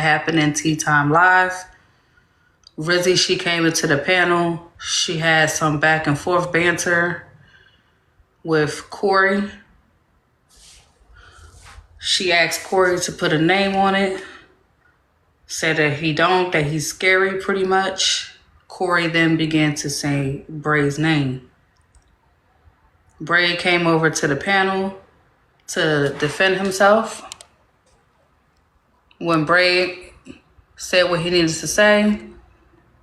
happened in Tea Time Live. Rizzy, she came into the panel. She had some back and forth banter with Corey. She asked Corey to put a name on it. Said that he's scary pretty much. Corey then began to say Bray's name. Bray came over to the panel to defend himself. When Bray said what he needed to say,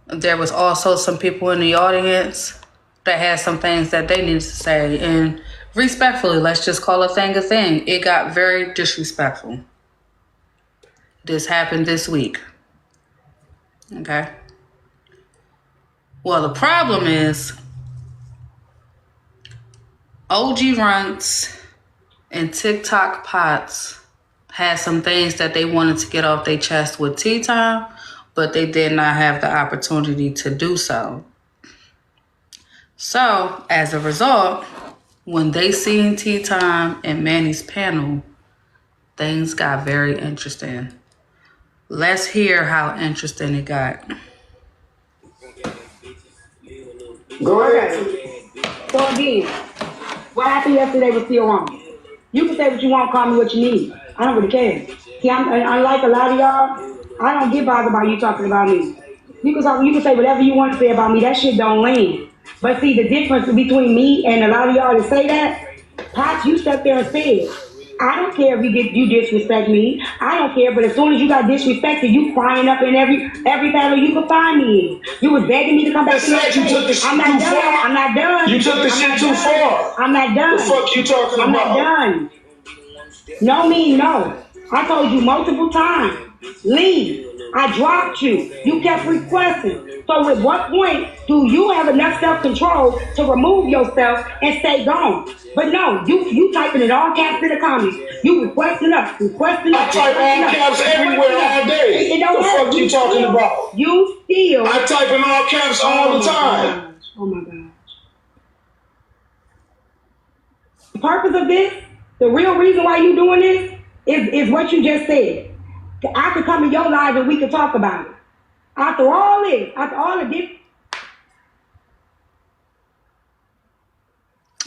there was also some people in the audience that had some things that they needed to say. And respectfully, let's just call a thing. It got very disrespectful. This happened this week. Okay? Well, the problem is OG Runts and TikTok Pots had some things that they wanted to get off their chest with Tea Time, but they did not have the opportunity to do so. So, as a result, when they seen Tea Time and Manny's panel, things got very interesting. Let's hear how interesting it got. Go ahead. So again, what happened yesterday was still wrong. You can say what you want, call me what you need. I don't really care. See, unlike a lot of y'all, I don't get bothered about you talking about me. You can say whatever you want to say about me. That shit don't land. But see, the difference between me and a lot of y'all that say that, Pops, you sat there and said, I don't care if you disrespect me. I don't care, but as soon as you got disrespected, you crying up in every battle you could find me in. You was begging me to come back to your you took the shit I'm not done. I'm not done. You took the shit too far. I'm not done. The fuck you talking I'm about? not done. No mean no. I told you multiple times, leave. I dropped you. You kept requesting. So at what point do you have enough self-control to remove yourself and stay gone? But no, you typing it all caps in the comments. You requesting us. I type all caps everywhere all day. It don't What the matter. fuck you talking about? You still. I type in all caps all the time. Oh my God. The purpose of this, the real reason why you doing this, is what you just said. I could come in your life and we could talk about it. After all of this.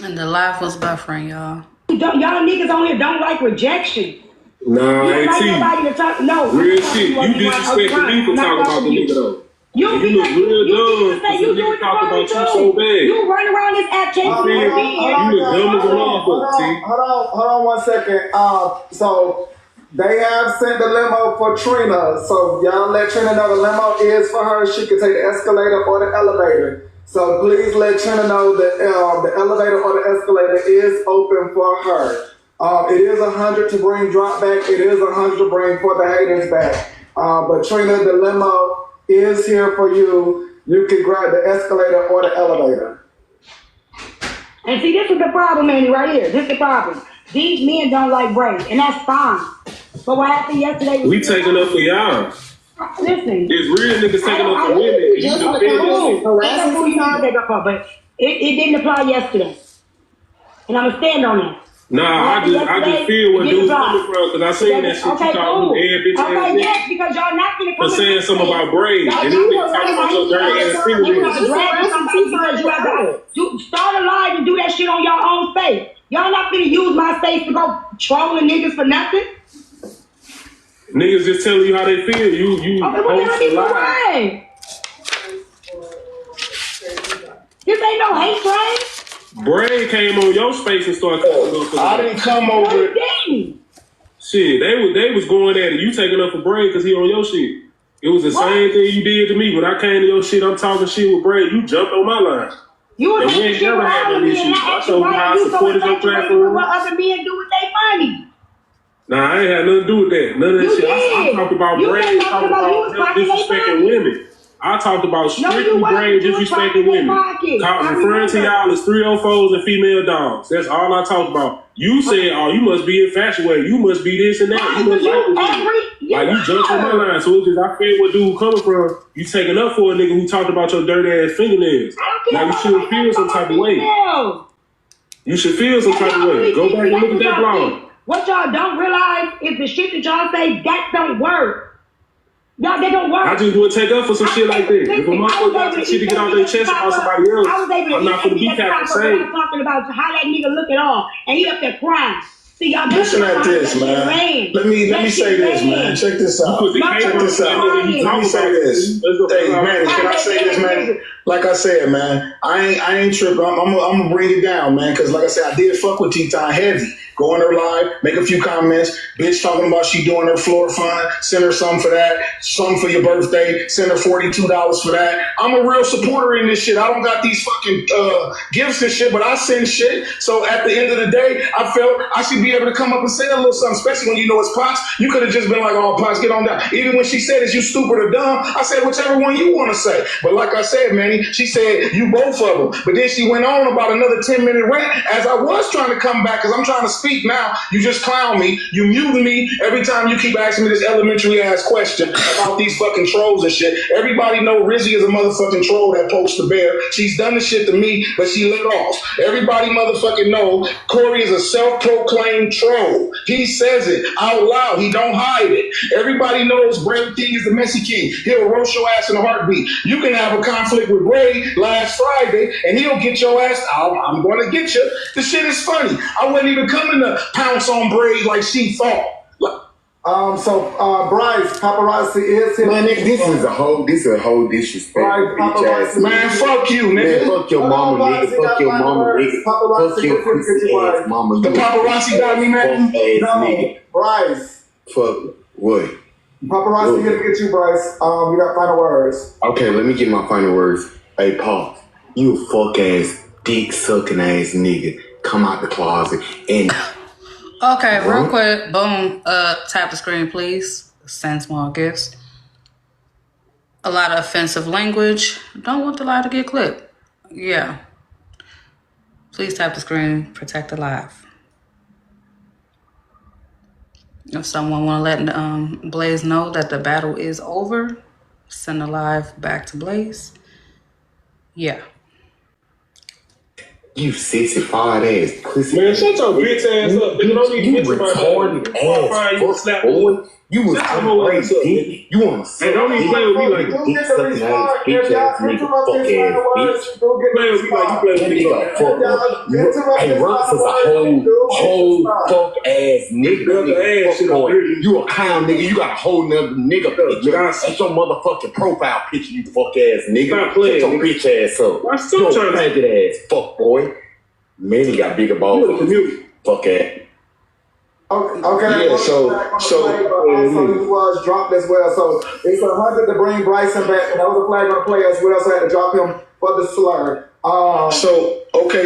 And the live was buffering, y'all. Y'all niggas on here don't like rejection. Nah, You don't like AT. nobody to talk. No. Real shit. You disrespecting me for talking about the nigga though. You look real dumb because the nigga talk about you so bad. You run around this app chasing You look dumb as a motherfucker, T. Hold on 1 second. So they have sent the limo for Trina. So y'all let Trina know the limo is for her. She can take the escalator or the elevator. So please let Trina know that the elevator or the escalator is open for her. It is 100 to bring drop back. It is 100 to bring for the haters back. But Trina, the limo is here for you. You can grab the escalator or the elevator. And see, this is the problem, Manny, right here. This is the problem. These men don't like Bray, and that's fine. But what happened yesterday was... We taking up for y'all. Listen. It's real niggas taking up for women. You but it didn't apply yesterday. And I'm going to stand on that. Nah, I just feel where dudes coming from because I seen that shit you talking every bitch ass yes, because y'all not gonna come. For saying something about braids and this nigga talking about your dirty ass fingernails. You start a live and do that shit on your own face. Y'all not gonna use my face to go trolling niggas for nothing. Niggas just telling you how they feel. You post a lie. This ain't no hate train. Bray came on your space and started coming. I didn't come over. Shit, they was going at it. You taking up for Bray because he on your shit. It was the same thing you did to me when I came to your shit. I'm talking shit with Bray. You jumped on my line. You was ain't never had no issues. I told you how I supported your platform. What other men do with their money? Nah, I ain't had nothing to do with that. None of that shit. I talked about Bray. Talked about disrespecting women. I talked about strictly Bray disrespecting women. Referring to y'all as 304s and female dogs. That's all I talked about. You said, oh, you must be infatuated. You must be this and that. You must like this. Like, you jumped on my line. So it's just, I feel where dude coming from. You taking up for a nigga who talked about your dirty ass fingernails. Now you should feel some type of way. You should feel some type of way. Go back and look at that blog. What y'all don't realize is the shit that y'all say, that don't work. Y'all, they don't work. I just would take up for some shit like that. If a motherfucker got some shit to get off their chest about somebody else, I'm not gonna be capping saying. I'm talking about how that nigga look at all, and he up there crying. See, y'all Listen at this, man. Let me say this, man. Check this out. Check this out. Let me say this. Hey, man, can I say this, man? Like I said, man, I ain't tripping. I'm gonna bring it down, man, because like I said, I did fuck with T-Time heavy. Go on her live, make a few comments. Bitch talking about she doing her floor fund. Send her some for that. Some for your birthday. Send her $42 for that. I'm a real supporter in this shit. I don't got these fucking gifts and shit, but I send shit. So at the end of the day, I felt I should be able to come up and say a little something, especially when you know it's Pops. You could have just been like, oh, Pops, get on down. Even when she said, is you stupid or dumb? I said, whichever one you want to say. But like I said, Manny, she said, you both of them. But then she went on about another 10-minute rant as I was trying to come back because I'm trying to speak now. You just clown me. You muting me every time you keep asking me this elementary ass question about these fucking trolls and shit. Everybody know Rizzy is a motherfucking troll that pokes the bear. She's done the shit to me, but she lit off. Everybody motherfucking know Corey is a self-proclaimed troll. He says it out loud. He don't hide it. Everybody knows Bray King is the messy king. He'll roast your ass in a heartbeat. You can have a conflict with Bray last Friday, and he'll get your ass. I'm going to get you. The shit is funny. I wasn't even coming to pounce on Bray like she thought. Bryce, paparazzi is him. Man, this is a whole disrespect. Bryce, paparazzi. Man, fuck you, nigga. Man, fuck your mama, nigga. Fuck your mama, nigga. Fuck your pussy ass mama. The paparazzi got me, man. No, Bryce. Fuck what? Paparazzi here to get you, Bryce. You got final words. Okay, let me get my final words. Hey, Paul, you a fuck ass, dick sucking ass nigga. Come out the closet and. Okay, real quick, boom, tap the screen, please. Send small gifts. A lot of offensive language. Don't want the lie to get clipped. Yeah. Please tap the screen, protect the live. If someone want to let Blaze know that the battle is over, send the live back to Blaze. Yeah. You 65 ass pussy. Man, shut your bitch ass up. Nigga, don't even You retarded ass fuck boy. You was crazy. You want to Hey, don't even play with me like that. Dick sucking ass bitch ass nigga, fuck ass bitch. play with me like you play with That me. nigga fuck. Hey, Ruckus is a whole fuck ass nigga. Fuck boy. You a clown nigga. You got a whole nother nigga picture. That's your motherfucking profile picture, you fuck ass nigga. Stop playing, Shut your bitch ass up. I'm still You trying to- faggot ass fuck boy. Manny got bigger balls. You a community. Fuck ass. Okay. Yeah, so he was dropped as well. So it's 100 to bring Bryson back, and that was a flag on the play as well. So I had to drop him for the slur.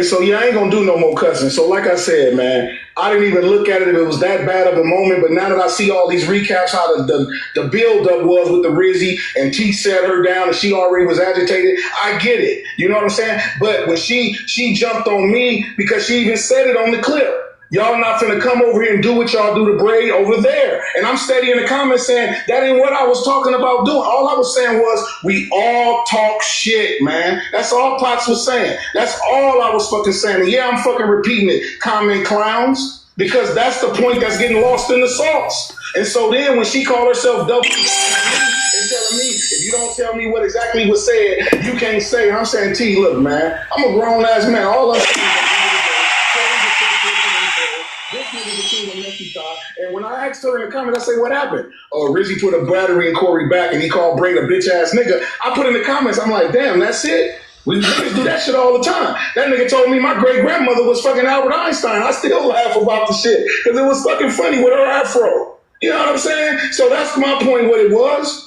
So yeah, I ain't gonna do no more cussing. So like I said, man, I didn't even look at it if it was that bad of a moment. But now that I see all these recaps, how the build up was with the Rizzy and T set her down and she already was agitated, I get it. You know what I'm saying? But when she jumped on me because she even said it on the clip. Y'all not finna come over here and do what y'all do to Bray over there. And I'm steady in the comments saying that ain't what I was talking about doing. All I was saying was we all talk shit, man. That's all Potts was saying. That's all I was fucking saying. And yeah, I'm fucking repeating it, comment clowns, because that's the point that's getting lost in the sauce. And so then when she called herself double and telling me, if you don't tell me what exactly was said, you can't say. I'm saying, T, look, man, I'm a grown ass man. All I'm saying and when I asked her in the comments, I say, what happened? Oh, Rizzy put a battery in Corey back and he called Bray a bitch ass nigga. I put in the comments, I'm like, damn, that's it? We niggas do that shit all the time. That nigga told me my great grandmother was fucking Albert Einstein. I still laugh about the shit because it was fucking funny with her afro. You know what I'm saying? So that's my point, what it was.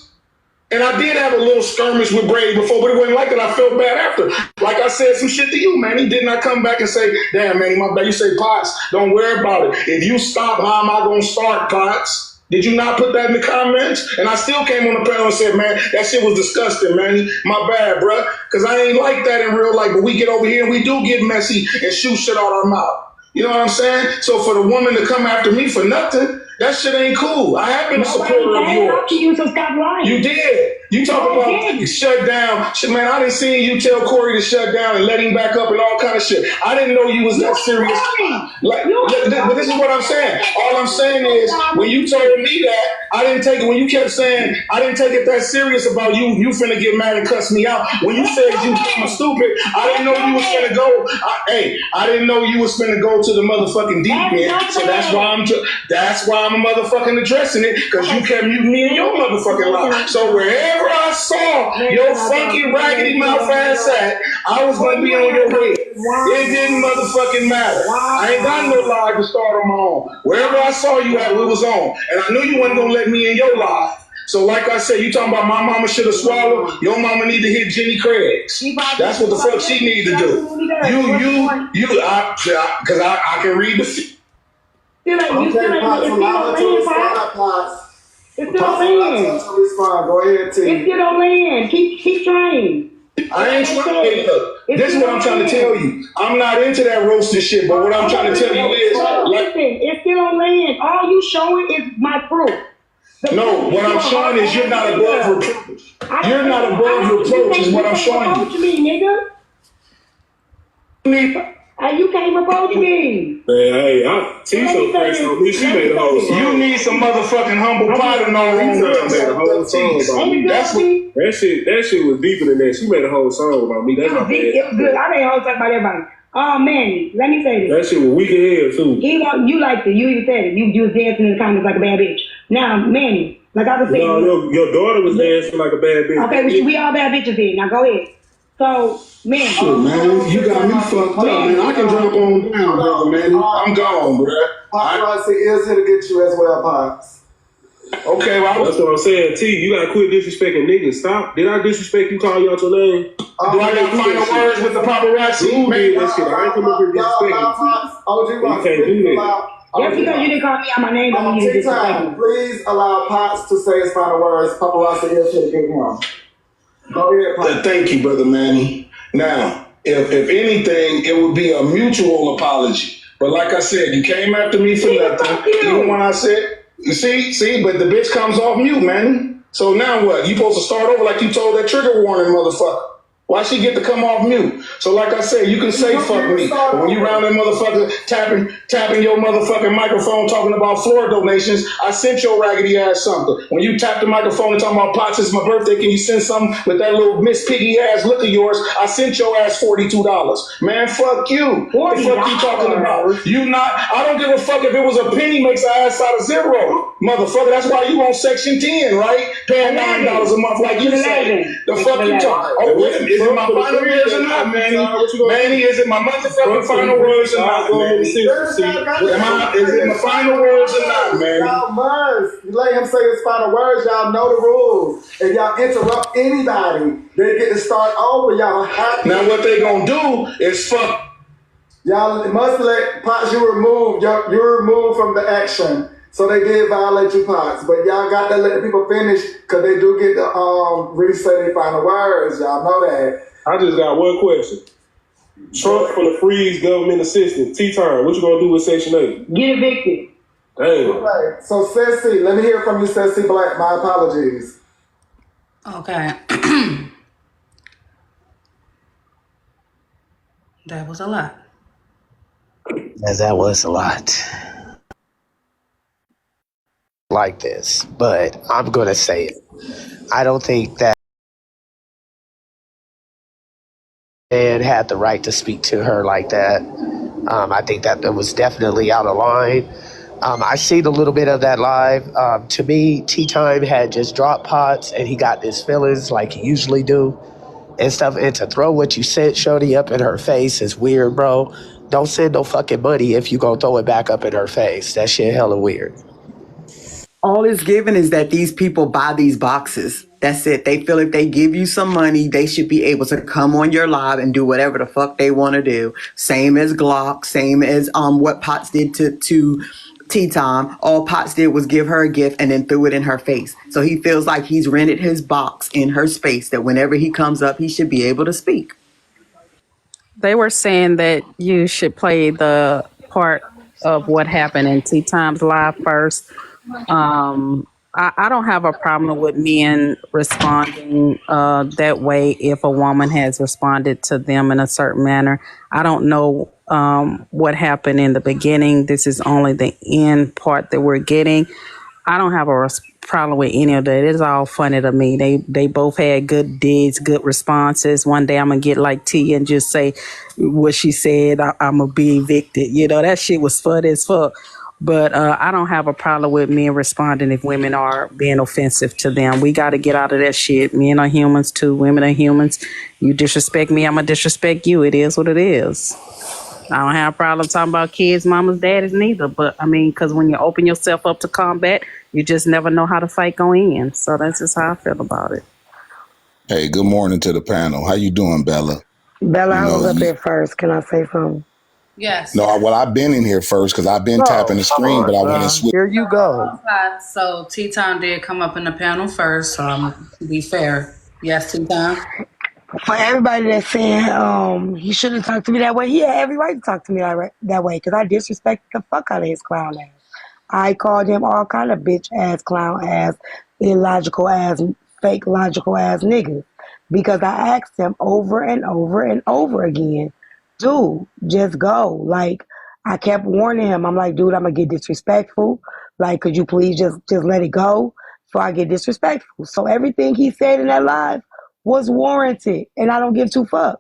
And I did have a little skirmish with Brady before, but it wasn't like that. I felt bad after. Like I said some shit to you, man. He did not come back and say, damn, man, my bad. You say, Potts, don't worry about it. If you stop, how am I going to start, Potts? Did you not put that in the comments? And I still came on the panel and said, man, that shit was disgusting, man. My bad, bruh. Because I ain't like that in real life. But we get over here and we do get messy and shoot shit out our mouth. You know what I'm saying? So for the woman to come after me for nothing, That shit ain't cool. I have been a supporter of yours. You, so stop lying. You did. You talk about shut down. Shit, man, I didn't see you tell Corey to shut down and let him back up and all kind of shit. I didn't know you was that serious. Like, but this is what I'm saying. All I'm saying is, when you told me that, I didn't take it. When you kept saying, I didn't take it that serious about you. You finna get mad and cuss me out. When you said you was stupid, I didn't know you was finna go. I didn't know you was finna go to the motherfucking deep end. So that's why I'm motherfucking addressing it, because you kept muting me in your motherfucking life. So wherever I saw your funky raggedy mouth ass at, I was gonna be on your head. It didn't motherfucking matter. I ain't got no live to start on my own. Wherever I saw you at, we was on. And I knew you wasn't gonna let me in your life. So like I said, you talking about my mama should have swallowed, your mama need to hit Jenny Craig's. That's what the fuck she need to do. Because I can read the... It's still land. Go ahead, T. It's still on land. Keep trying. I ain't trying to. Look, this is what I'm trying to tell you. I'm not into that roasting shit, but what I'm trying to tell you is, listen, it's still on land. All you showing is my proof. No, what I'm showing is you're not above reproach. You're not above reproach is what I'm showing you. Approach me, nigga. You can't approach me. Hey, T so fresh on me. She made a whole song. You need some motherfucking humble pie to know wrong with. Made a whole song about me. That shit was deeper than that. She made a whole song about me. That's not bad. It was good. I made a whole song about everybody. Oh man, let me say this. That shit was weak as hell too. You liked it. You even said it. You was dancing in the comments like a bad bitch. Now, Manny, like I was saying. No, your daughter was dancing like a bad bitch. Okay, we all bad bitches here. Now go ahead. So, man. Shit, man, you got me fucked up, man. I can drop on down, brother, man. I'm gone, bro. Paparazzi is here to get you as well, Pops. Okay, well, that's what I'm saying. T, you gotta quit disrespecting niggas. Stop. Did I disrespect you calling you out your name? Do I got final words with the paparazzi? Who did that shit? I ain't come up here disrespecting you. You can't do that. Just because you didn't call me out my name, don't mean you disrespect me. Please allow Pops to say his final words. Paparazzi is here to get him. Go ahead, Pops. Thank you, Brother Manny. Now, if anything, it would be a mutual apology. But like I said, you came after me for nothing. Even when I said, see, but the bitch comes off mute, man. So now what? You supposed to start over like you told that trigger warning motherfucker. Why she get to come off mute? So like I said, you can say fuck me. But when you round that motherfucker tapping your motherfucking microphone talking about floor donations, I sent your raggedy ass something. When you tap the microphone and talking about Pots, it's my birthday, can you send something with that little Miss Piggy ass look of yours? I sent your ass $42. Man, fuck you. What the fuck you talking about? I don't give a fuck if it was a penny makes an ass out of zero. Motherfucker, that's why you on Section 10, right? Paying $9 a month like you say. The fuck you talking? Oh, wait, is it my final words or not, Manny? Manny, is it my motherfucking final words or not, Manny? Is it my final words or not, Manny? Y'all must. You let him say his final words, y'all know the rules. If y'all interrupt anybody, they get to start over. Y'all happy. Now what they gonna do is fuck. Y'all must let Pots, you're removed from the action. So they did violate you, Pots, but y'all got to let the people finish because they do get to really say their final words. Y'all know that. I just got one question. Trump for the freeze government assistance. T-Time, what you gonna do with Section 8? Get evicted. Damn. Okay, so Ceci, let me hear from you, Ceci Black. My apologies. Okay. That was a lot. Yes, that was a lot. Like this, but I'm gonna say it. I don't think that man had the right to speak to her like that. I think that it was definitely out of line. I seen a little bit of that live. To me, T-Time had just dropped Pots and he got his feelings like he usually do and stuff. And to throw what you sent Shorty up in her face is weird, bro. Don't send no fucking money if you gonna throw it back up in her face. That shit hella weird. All it's given is that these people buy these boxes. That's it. They feel if they give you some money, they should be able to come on your live and do whatever the fuck they want to do. Same as Glock, same as what Potts did to T-Time. All Potts did was give her a gift and then threw it in her face. So he feels like he's rented his box in her space that whenever he comes up, he should be able to speak. They were saying that you should play the part of what happened in T-Time's live first I don't have a problem with men responding that way if a woman has responded to them in a certain manner. I don't know what happened in the beginning. This is only the end part that we're getting. I don't have a problem with any of that. It's all funny to me. They both had good deeds, good responses. One day I'm gonna get like T and just say what she said. I'm gonna be evicted. You know, that shit was funny as fuck. But I don't have a problem with men responding if women are being offensive to them. We got to get out of that shit. Men are humans too. Women are humans. You disrespect me, I'm gonna disrespect you. It is what it is. I don't have a problem talking about kids, mamas, daddies, neither. But I mean, because when you open yourself up to combat, you just never know how the fight going in. So that's just how I feel about it. Hey, good morning to the panel. How you doing, Bella? Bella, I was up there first. Can I say something? Yes. No, well, I've been in here first because I've been tapping the screen, but I want to switch. Here you go. So T-Time did come up in the panel first, so I'm going to be fair. Yes, T-Time? For everybody that's saying he shouldn't talk to me that way, he had every right to talk to me that way because I disrespected the fuck out of his clown ass. I called him all kind of bitch ass, clown ass, illogical ass, fake logical ass niggas because I asked him over and over and over again, dude, just go. Like, I kept warning him. I'm like, dude, I'm gonna get disrespectful. Like, could you please just let it go before I get disrespectful? So everything he said in that live was warranted, and I don't give two fucks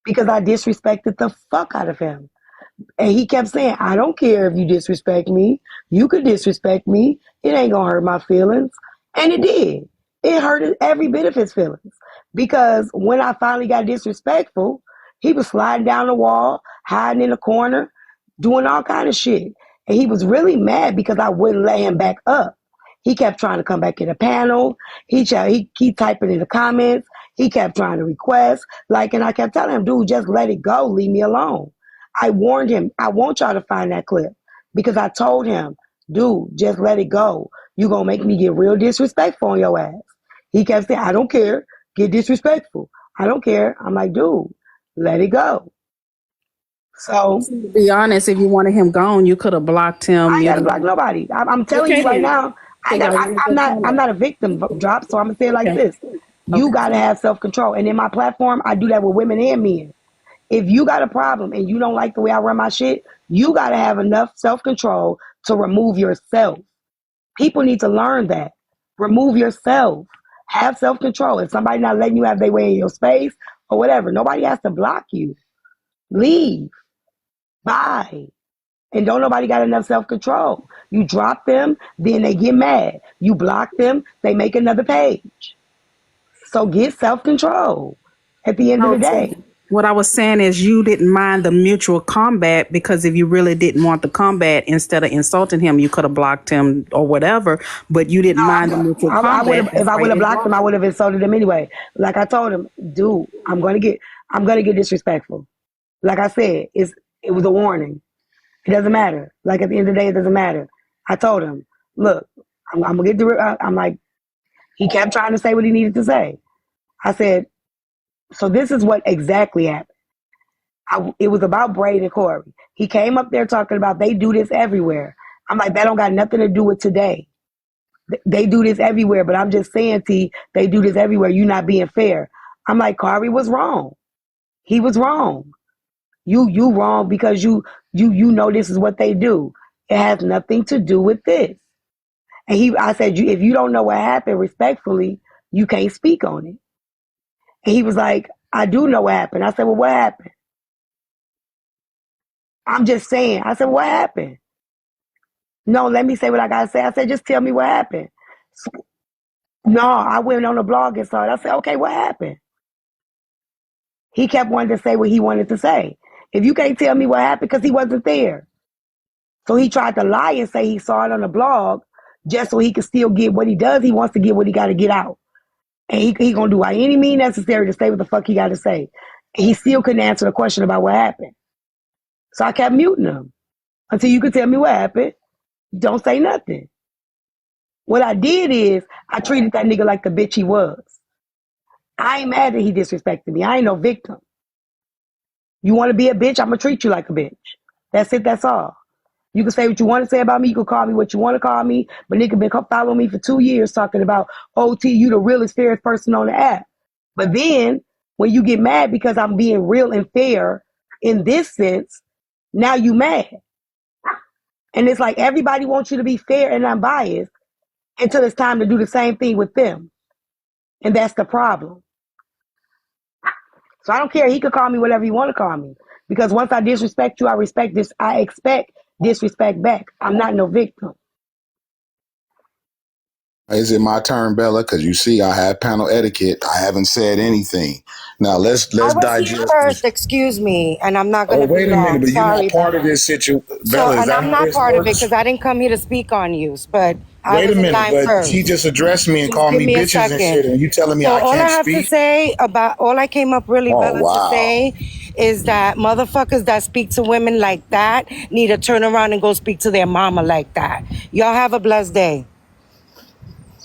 because I disrespected the fuck out of him. And he kept saying, I don't care if you disrespect me. You could disrespect me. It ain't gonna hurt my feelings. And it did. It hurt every bit of his feelings. Because when I finally got disrespectful, he was sliding down the wall, hiding in the corner, doing all kind of shit. And he was really mad because I wouldn't let him back up. He kept trying to come back in the panel. He kept typing in the comments. He kept trying to request. And I kept telling him, dude, just let it go. Leave me alone. I warned him, I want y'all to find that clip because I told him, dude, just let it go. You gonna make me get real disrespectful on your ass. He kept saying, I don't care. Get disrespectful. I don't care. I'm like, dude, let it go. So, to be honest, if you wanted him gone, you could have blocked him. I ain't gotta block nobody. I'm telling you right now, I'm not a victim drop, so I'm gonna say it like this. You gotta have self-control. And in my platform, I do that with women and men. If you got a problem and you don't like the way I run my shit, you got to have enough self-control to remove yourself. People need to learn that. Remove yourself. Have self-control. If somebody not letting you have their way in your space or whatever, nobody has to block you. Leave. Bye. And don't nobody got enough self-control. You drop them, then they get mad. You block them, they make another page. So get self-control at the end of the day. What I was saying is you didn't mind the mutual combat because if you really didn't want the combat, instead of insulting him, you could have blocked him or whatever, but you didn't mind the mutual combat. If I would have blocked him, I would have insulted him anyway. Like I told him, dude, I'm gonna get disrespectful. Like I said, it was a warning. It doesn't matter. Like at the end of the day, it doesn't matter. I told him, look, I'm gonna get I'm like, he kept trying to say what he needed to say. I said, so this is what exactly happened. It was about Braid and Corey. He came up there talking about they do this everywhere. I'm like, that don't got nothing to do with today. They do this everywhere, but I'm just saying, T, they do this everywhere. You're not being fair. I'm like, Corey was wrong. He was wrong. You wrong because you know this is what they do. It has nothing to do with this. And I said, if you don't know what happened, respectfully, you can't speak on it. And he was like, I do know what happened. I said, well, what happened? I'm just saying. I said, what happened? No, let me say what I got to say. I said, just tell me what happened. No, I went on the blog and saw it. I said, okay, what happened? He kept wanting to say what he wanted to say. If you can't tell me what happened, because he wasn't there. So he tried to lie and say he saw it on the blog just so he could still get what he does. He wants to get what he got to get out. And he going to do by any means necessary to say what the fuck he got to say. And he still couldn't answer the question about what happened. So I kept muting him until you could tell me what happened. Don't say nothing. What I did is I treated that nigga like the bitch he was. I ain't mad that he disrespected me. I ain't no victim. You want to be a bitch, I'm going to treat you like a bitch. That's it, that's all. You can say what you want to say about me. You can call me what you want to call me. But nigga been following me for 2 years talking about, OT, you the realest, fairest person on the app. But then when you get mad because I'm being real and fair in this sense, now you mad. And it's like everybody wants you to be fair and unbiased until it's time to do the same thing with them. And that's the problem. So I don't care. He could call me whatever he want to call me. Because once I disrespect you, I expect disrespect back. I'm not no victim. Is it my turn, Bella? Because you see, I have panel etiquette. I haven't said anything. Now let's digest first, excuse me, and I'm not going to. Oh, wait a minute, but you're not part of this situation, Bella. And I'm not part of it because I didn't come here to speak on you. But wait a minute, but she just addressed me and called me bitches and shit, and you telling me I can't speak? All I have to say all I came up really, Bella, to say is that motherfuckers that speak to women like that need to turn around and go speak to their mama like that. Y'all have a blessed day.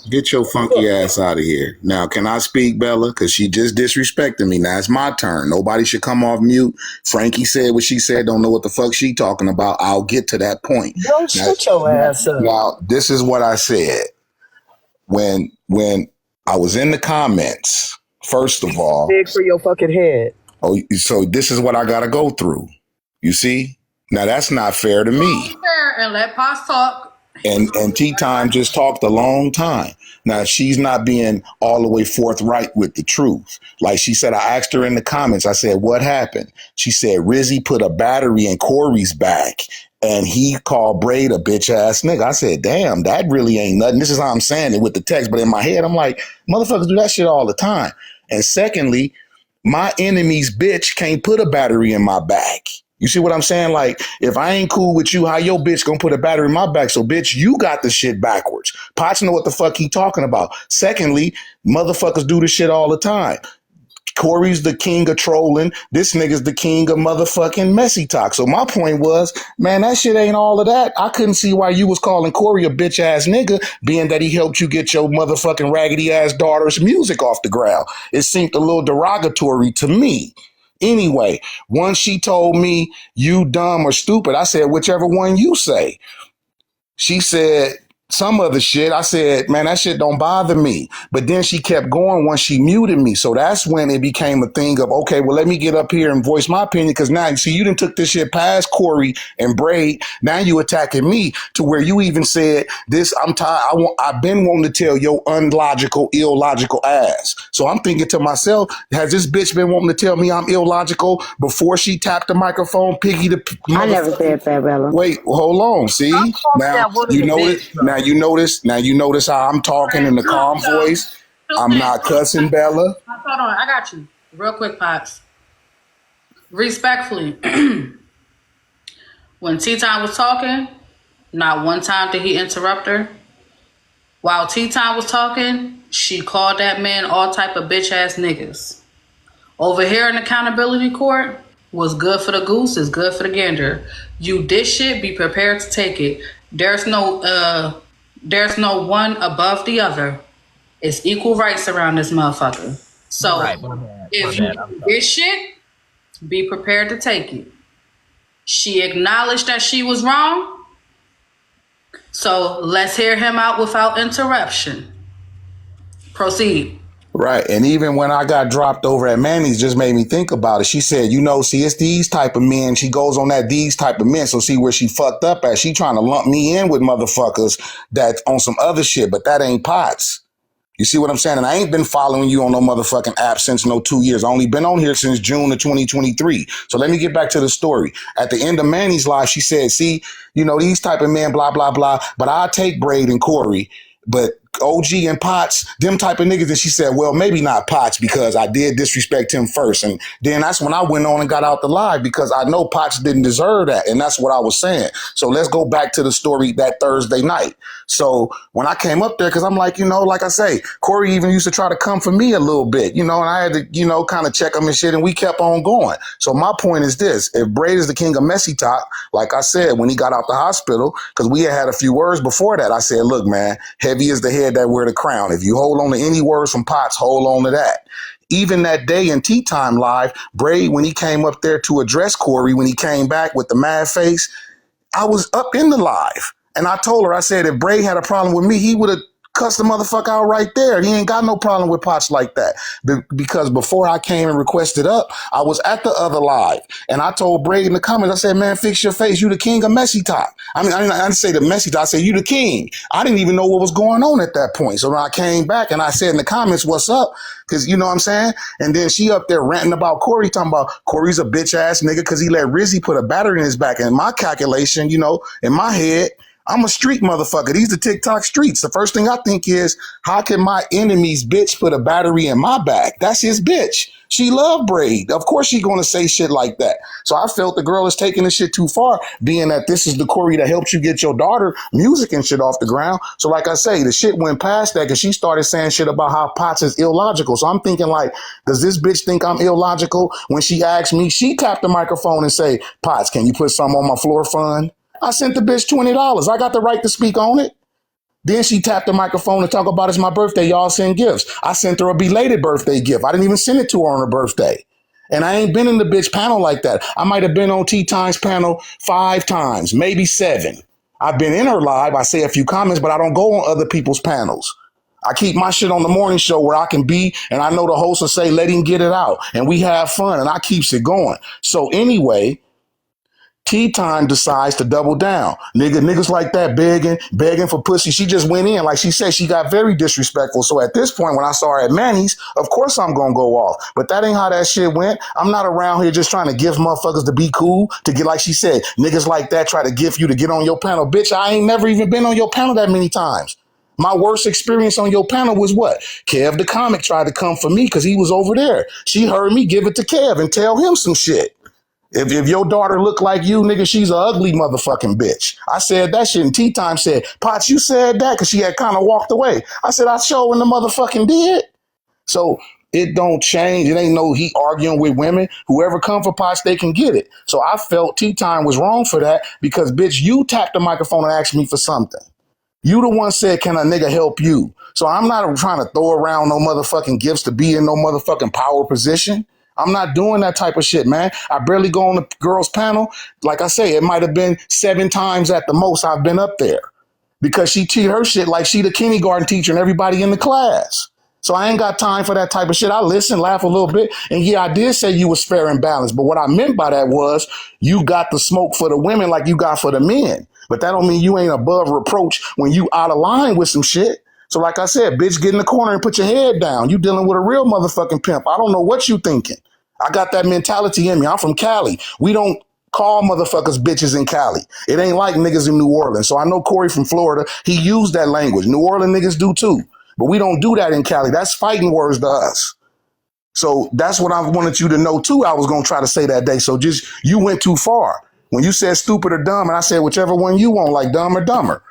Get your funky ass out of here. Now, can I speak, Bella? Because she just disrespected me. Now it's my turn. Nobody should come off mute. Frankie said what she said. Don't know what the fuck she talking about. I'll get to that point. Don't shut your ass up. Now, this is what I said. When I was in the comments, first of all. Big for your fucking head. Oh, so this is what I got to go through. You see? Now, that's not fair to me. Fair, and let Pops talk. And Tea Time just talked a long time. Now, she's not being all the way forthright with the truth. Like she said, I asked her in the comments, I said, what happened? She said, Rizzy put a battery in Corey's back and he called Braid a bitch ass nigga. I said, damn, that really ain't nothing. This is how I'm saying it with the text. But in my head, I'm like, motherfuckers do that shit all the time. And secondly, my enemy's bitch can't put a battery in my back. You see what I'm saying? Like, if I ain't cool with you, how your bitch gonna put a battery in my back? So, bitch, you got the shit backwards. Potts know what the fuck he talking about. Secondly, motherfuckers do this shit all the time. Corey's the king of trolling. This nigga's the king of motherfucking messy talk. So my point was, man, that shit ain't all of that. I couldn't see why you was calling Corey a bitch ass nigga, being that he helped you get your motherfucking raggedy ass daughter's music off the ground. It seemed a little derogatory to me. Anyway, once she told me you dumb or stupid, I said, whichever one you say. She said some other shit. I said, man, that shit don't bother me. But then she kept going once she muted me. So that's when it became a thing of, okay, well, let me get up here and voice my opinion. Because now, you see, you done took this shit past Corey and Braid. Now you attacking me to where you even said this, I'm tired. I've been wanting to tell your unlogical, illogical ass. So I'm thinking to myself, has this bitch been wanting to tell me I'm illogical before she tapped the microphone, Piggy the I never said that, Bella. Wait, hold on. See, now you notice. Now you notice how I'm talking in the calm voice. I'm not cussing, Bella. Hold on, I got you. Real quick, Pops. Respectfully, when Tea Time was talking, not one time did he interrupt her. While Tea Time was talking, she called that man all type of bitch ass niggas. Over here in accountability court, what's good for the goose is good for the gander. You did shit, be prepared to take it. There's no one above the other. It's equal rights around this motherfucker. So if you did shit, be prepared to take it. She acknowledged that she was wrong. So let's hear him out without interruption. Proceed. Right. And even when I got dropped over at Manny's, just made me think about it. She said, see, it's these type of men. She goes on that these type of men. So see where she fucked up at. She trying to lump me in with motherfuckers that's on some other shit, but that ain't Potts. You see what I'm saying? And I ain't been following you on no motherfucking app since no 2 years. I only been on here since June of 2023. So let me get back to the story. At the end of Manny's live, she said, see, these type of men, blah, blah, blah. But I'll take Braid and Corey. But OG and Potts, them type of niggas. And she said, well, maybe not Potts because I did disrespect him first. And then that's when I went on and got out the live because I know Potts didn't deserve that. And that's what I was saying. So let's go back to the story that Thursday night. So when I came up there, because I'm like, like I say, Corey even used to try to come for me a little bit, and I had to, kind of check him and shit. And we kept on going. So my point is this. If Braid is the king of messy talk, like I said, when he got out the hospital, because we had a few words before that, I said, look, man, heavy is the head that wear the crown. If you hold on to any words from Potts, hold on to that. Even that day in Tea Time Live, Braid, when he came up there to address Corey, when he came back with the mad face, I was up in the live and I told her, I said, if Bray had a problem with me, he would have cussed the motherfucker out right there. He ain't got no problem with Potts like that. Because before I came and requested up, I was at the other live and I told Bray in the comments, I said, man, fix your face. You the king of messy talk. I didn't say the messy talk. I said, you the king. I didn't even know what was going on at that point. So when I came back and I said in the comments, what's up? Because you know what I'm saying? And then she up there ranting about Corey, talking about Corey's a bitch ass nigga because he let Rizzy put a battery in his back. And in my calculation, you know, in my head, I'm a street motherfucker. These are TikTok streets. The first thing I think is, how can my enemy's bitch put a battery in my back? That's his bitch. She loved Braid. Of course she gonna say shit like that. So I felt the girl is taking this shit too far, being that this is the Corey that helped you get your daughter music and shit off the ground. So like I say, the shit went past that because she started saying shit about how Potts is illogical. So I'm thinking like, does this bitch think I'm illogical? When she asked me, she tapped the microphone and say, Potts, can you put something on my floor fund? I sent the bitch $20. I got the right to speak on it. Then she tapped the microphone and talk about it's my birthday. Y'all send gifts. I sent her a belated birthday gift. I didn't even send it to her on her birthday. And I ain't been in the bitch panel like that. I might have been on T Time's panel 5 times, maybe 7. I've been in her live. I say a few comments, but I don't go on other people's panels. I keep my shit on the morning show where I can be, and I know the host will say, let him get it out. And we have fun, and I keeps it going. So anyway, Tea Time decides to double down. Niggas like that begging for pussy. She just went in. Like she said, she got very disrespectful. So at this point, when I saw her at Manny's, of course I'm going to go off. But that ain't how that shit went. I'm not around here just trying to give motherfuckers to be cool, to get, like she said, niggas like that try to gift you to get on your panel. Bitch, I ain't never even been on your panel that many times. My worst experience on your panel was what? Kev the comic tried to come for me because he was over there. She heard me give it to Kev and tell him some shit. If your daughter look like you, nigga, she's an ugly motherfucking bitch. I said that shit, and Tea Time said, Potts, you said that, because she had kind of walked away. I said, I sure in the motherfucking did. So it don't change. It ain't no he arguing with women. Whoever come for Potts, they can get it. So I felt Tea Time was wrong for that because, bitch, you tapped the microphone and asked me for something. You the one said, can a nigga help you? So I'm not trying to throw around no motherfucking gifts to be in no motherfucking power position. I'm not doing that type of shit, man. I barely go on the girls' panel. Like I say, it might have been 7 times at the most I've been up there because she treat her shit like she the kindergarten teacher and everybody in the class. So I ain't got time for that type of shit. I listen, laugh a little bit. And yeah, I did say you was fair and balanced. But what I meant by that was you got the smoke for the women like you got for the men. But that don't mean you ain't above reproach when you out of line with some shit. So like I said, bitch, get in the corner and put your head down. You dealing with a real motherfucking pimp. I don't know what you thinking. I got that mentality in me. I'm from Cali. We don't call motherfuckers bitches in Cali. It ain't like niggas in New Orleans. So I know Corey from Florida. He used that language. New Orleans niggas do too. But we don't do that in Cali. That's fighting words to us. So that's what I wanted you to know too. I was going to try to say that day. So just, you went too far. When you said stupid or dumb, and I said whichever one you want, like dumb or dumber.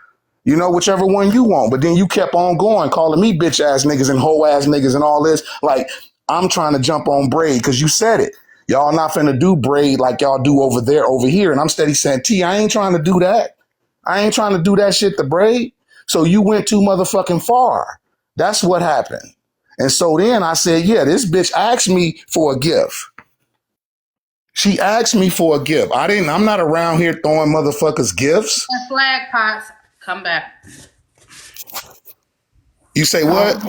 You know, whichever one you want. But then you kept on going, calling me bitch ass niggas and hoe ass niggas and all this. Like, I'm trying to jump on Braid because you said it. Y'all not finna do Braid like y'all do over there, over here. And I'm steady saying, T, I ain't trying to do that. I ain't trying to do that shit to Braid. So you went too motherfucking far. That's what happened. And so then I said, yeah, this bitch asked me for a gift. She asked me for a gift. I'm not around here throwing motherfuckers gifts. That flag, Potts, come back. You say what?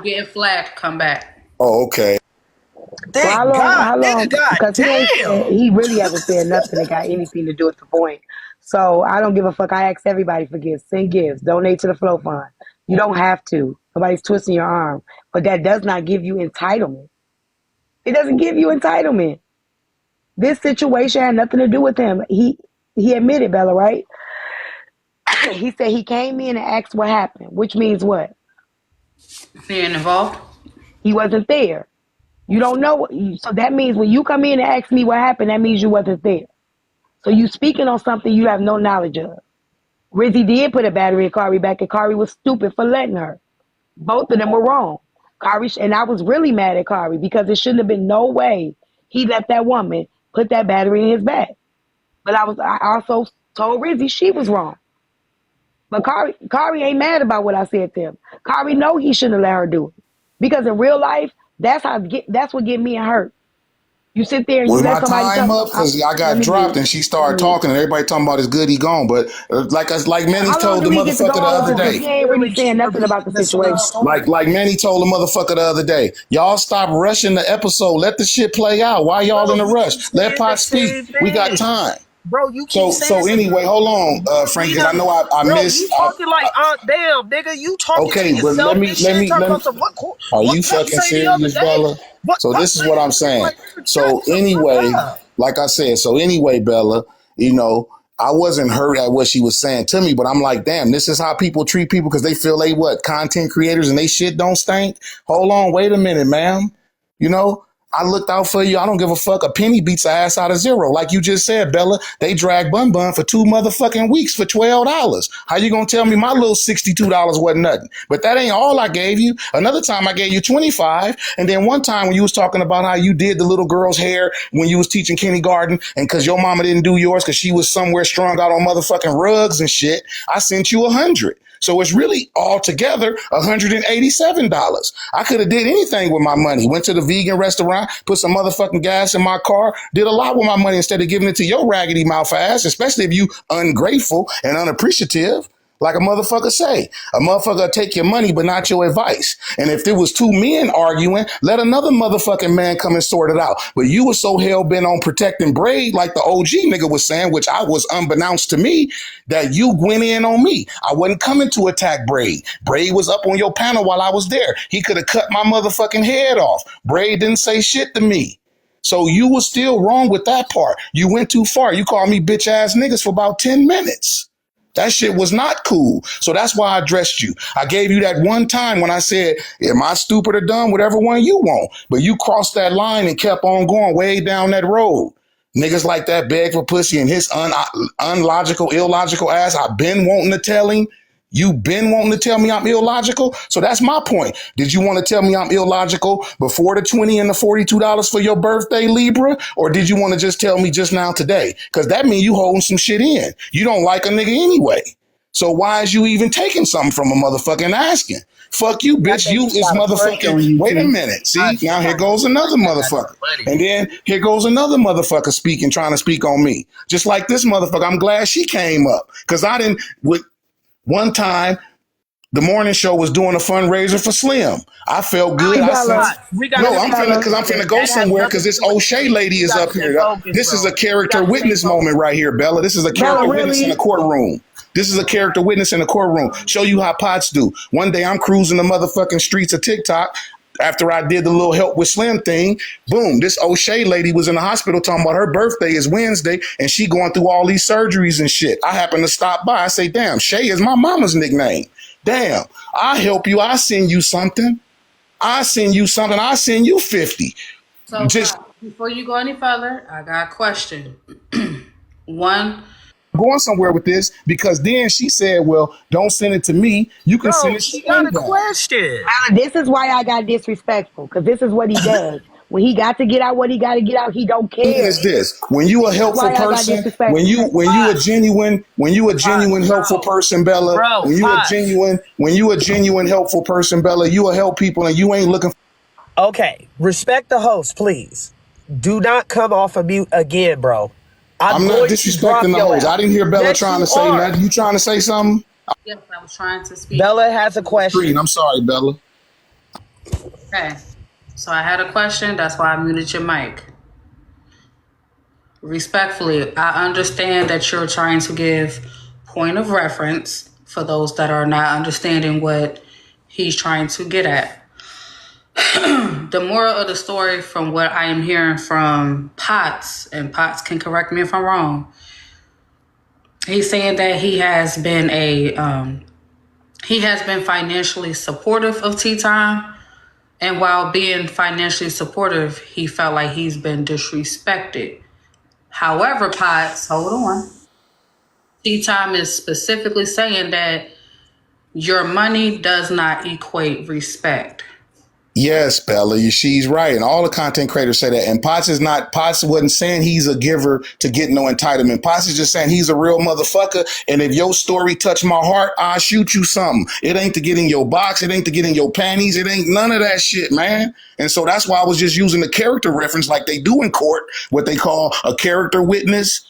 Getting flagged, come back. Oh, okay. How long? Because he really hasn't said nothing that got anything to do with the point. So I don't give a fuck. I ask everybody for gifts. Send gifts. Donate to the Flow Fund. You don't have to. Nobody's twisting your arm. But that does not give you entitlement. It doesn't give you entitlement. This situation had nothing to do with him. He admitted, Bella, right? He said he came in and asked what happened, which means what? Being involved? He wasn't there. You don't know. So that means when you come in and ask me what happened, that means you wasn't there. So you speaking on something you have no knowledge of. Rizzy did put a battery in Kari back, and Kari was stupid for letting her. Both of them were wrong. Kari, and I was really mad at Kari because it shouldn't have been no way he let that woman put that battery in his back. But I also told Rizzy she was wrong. But Kari ain't mad about what I said to him. Kari know he shouldn't have let her do it. Because in real life, that's what get me and hurt. You sit there and you Was my let somebody time tell up? Because I got dropped and she started talking and everybody talking about his good, he gone. But like Manny How long told do the we get to go motherfucker the on? other Because day. he ain't really saying nothing about the situation. Like Manny told the motherfucker the other day. Y'all stop rushing the episode. Let the shit play out. Why y'all in a rush? Let Pot speak. We got time. Bro, you keep saying So anyway, hold on, Frank, because I know I bro, missed. you talking like damn, nigga, you talking to Okay, but yourself and shit, talking about some are what you Pop fucking say the other serious, day? Bella? So What this is what I'm saying. like, nigga, So shut the anyway, fuck up. like I said, Bella, I wasn't hurt at what she was saying to me, but I'm like, damn, this is how people treat people because they feel they content creators and they shit don't stink. Hold on, wait a minute, ma'am. I looked out for you. I don't give a fuck. A penny beats the ass out of zero. Like you just said, Bella, they dragged Bun Bun for 2 motherfucking weeks for $12. How you gonna tell me my little $62 wasn't nothing? But that ain't all I gave you. Another time I gave you 25. And then one time when you was talking about how you did the little girl's hair when you was teaching kindergarten and cause your mama didn't do yours cause she was somewhere strung out on motherfucking rugs and shit, I sent you 100. So it's really altogether $187. I could have did anything with my money. Went to the vegan restaurant, put some motherfucking gas in my car, did a lot with my money instead of giving it to your raggedy mouth ass, especially if you ungrateful and unappreciative. Like a motherfucker say, a motherfucker take your money, but not your advice. And if there was 2 men arguing, let another motherfucking man come and sort it out. But you were so hell-bent on protecting Braid, like the OG nigga was saying, which I was unbeknownst to me, that you went in on me. I wasn't coming to attack Braid. Braid was up on your panel while I was there. He could have cut my motherfucking head off. Braid didn't say shit to me. So you were still wrong with that part. You went too far. You called me bitch ass niggas for about 10 minutes. That shit was not cool. So that's why I addressed you. I gave you that one time when I said, am I stupid or dumb? Whatever one you want. But you crossed that line and kept on going way down that road. Niggas like that beg for pussy and his unlogical, illogical ass. I've been wanting to tell him. You've been wanting to tell me I'm illogical. So that's my point. Did you want to tell me I'm illogical before the $20 and the $42 for your birthday, Libra? Or did you want to just tell me just now today? Because that means you holding some shit in. You don't like a nigga anyway. So why is you even taking something from a motherfucker and asking? Fuck you, bitch. You is motherfucking. Wait a minute. See, now here goes another motherfucker. And then here goes another motherfucker speaking, trying to speak on me. Just like this motherfucker. I'm glad she came up. Because I didn't. One time, the morning show was doing a fundraiser for Slim. I felt good. I'm finna go somewhere because this O'Shea lady is up here. This is a character witness moment right here, Bella. This is a character witness in a courtroom. This is a character witness in a courtroom. Show you how pots do. One day I'm cruising the motherfucking streets of TikTok. After I did the little help with Slim thing, boom, this O'Shea lady was in the hospital talking about her birthday is Wednesday and she going through all these surgeries and shit. I happen to stop by. I say, damn, Shay is my mama's nickname. Damn, I help you. I send you something. I send you 50. So before you go any further, I got a question. One, going somewhere with this because then she said, well, don't send it to me. You can send it to she got a question. This is why I got disrespectful, because this is what he does. When he got to get out what he got to get out, he don't care. Is this when you a helpful person? When you a genuine helpful person, Bella. When you a genuine helpful person, Bella, you will help people and you ain't looking. Okay, respect the host, please. Do not come off of mute again, bro. I'm not disrespecting the host. I didn't hear Bella trying to say nothing. You trying to say something? yes, I was trying to speak. Bella has a question. I'm sorry, Bella. Okay. So I had a question. That's why I muted your mic. Respectfully, I understand that you're trying to give point of reference for those that are not understanding what he's trying to get at. The moral of the story from what I am hearing from Potts, and Potts can correct me if I'm wrong, he's saying that he has been financially supportive of Tea Time. And while being financially supportive, he felt like he's been disrespected. However, Potts, hold on. Tea Time is specifically saying that your money does not equate respect. Yes, Bella, she's right. And all the content creators say that. And Potts wasn't saying he's a giver to get no entitlement. Potts is just saying he's a real motherfucker. And if your story touched my heart, I'll shoot you something. It ain't to get in your box. It ain't to get in your panties. It ain't none of that shit, man. And so that's why I was just using the character reference like they do in court, what they call a character witness,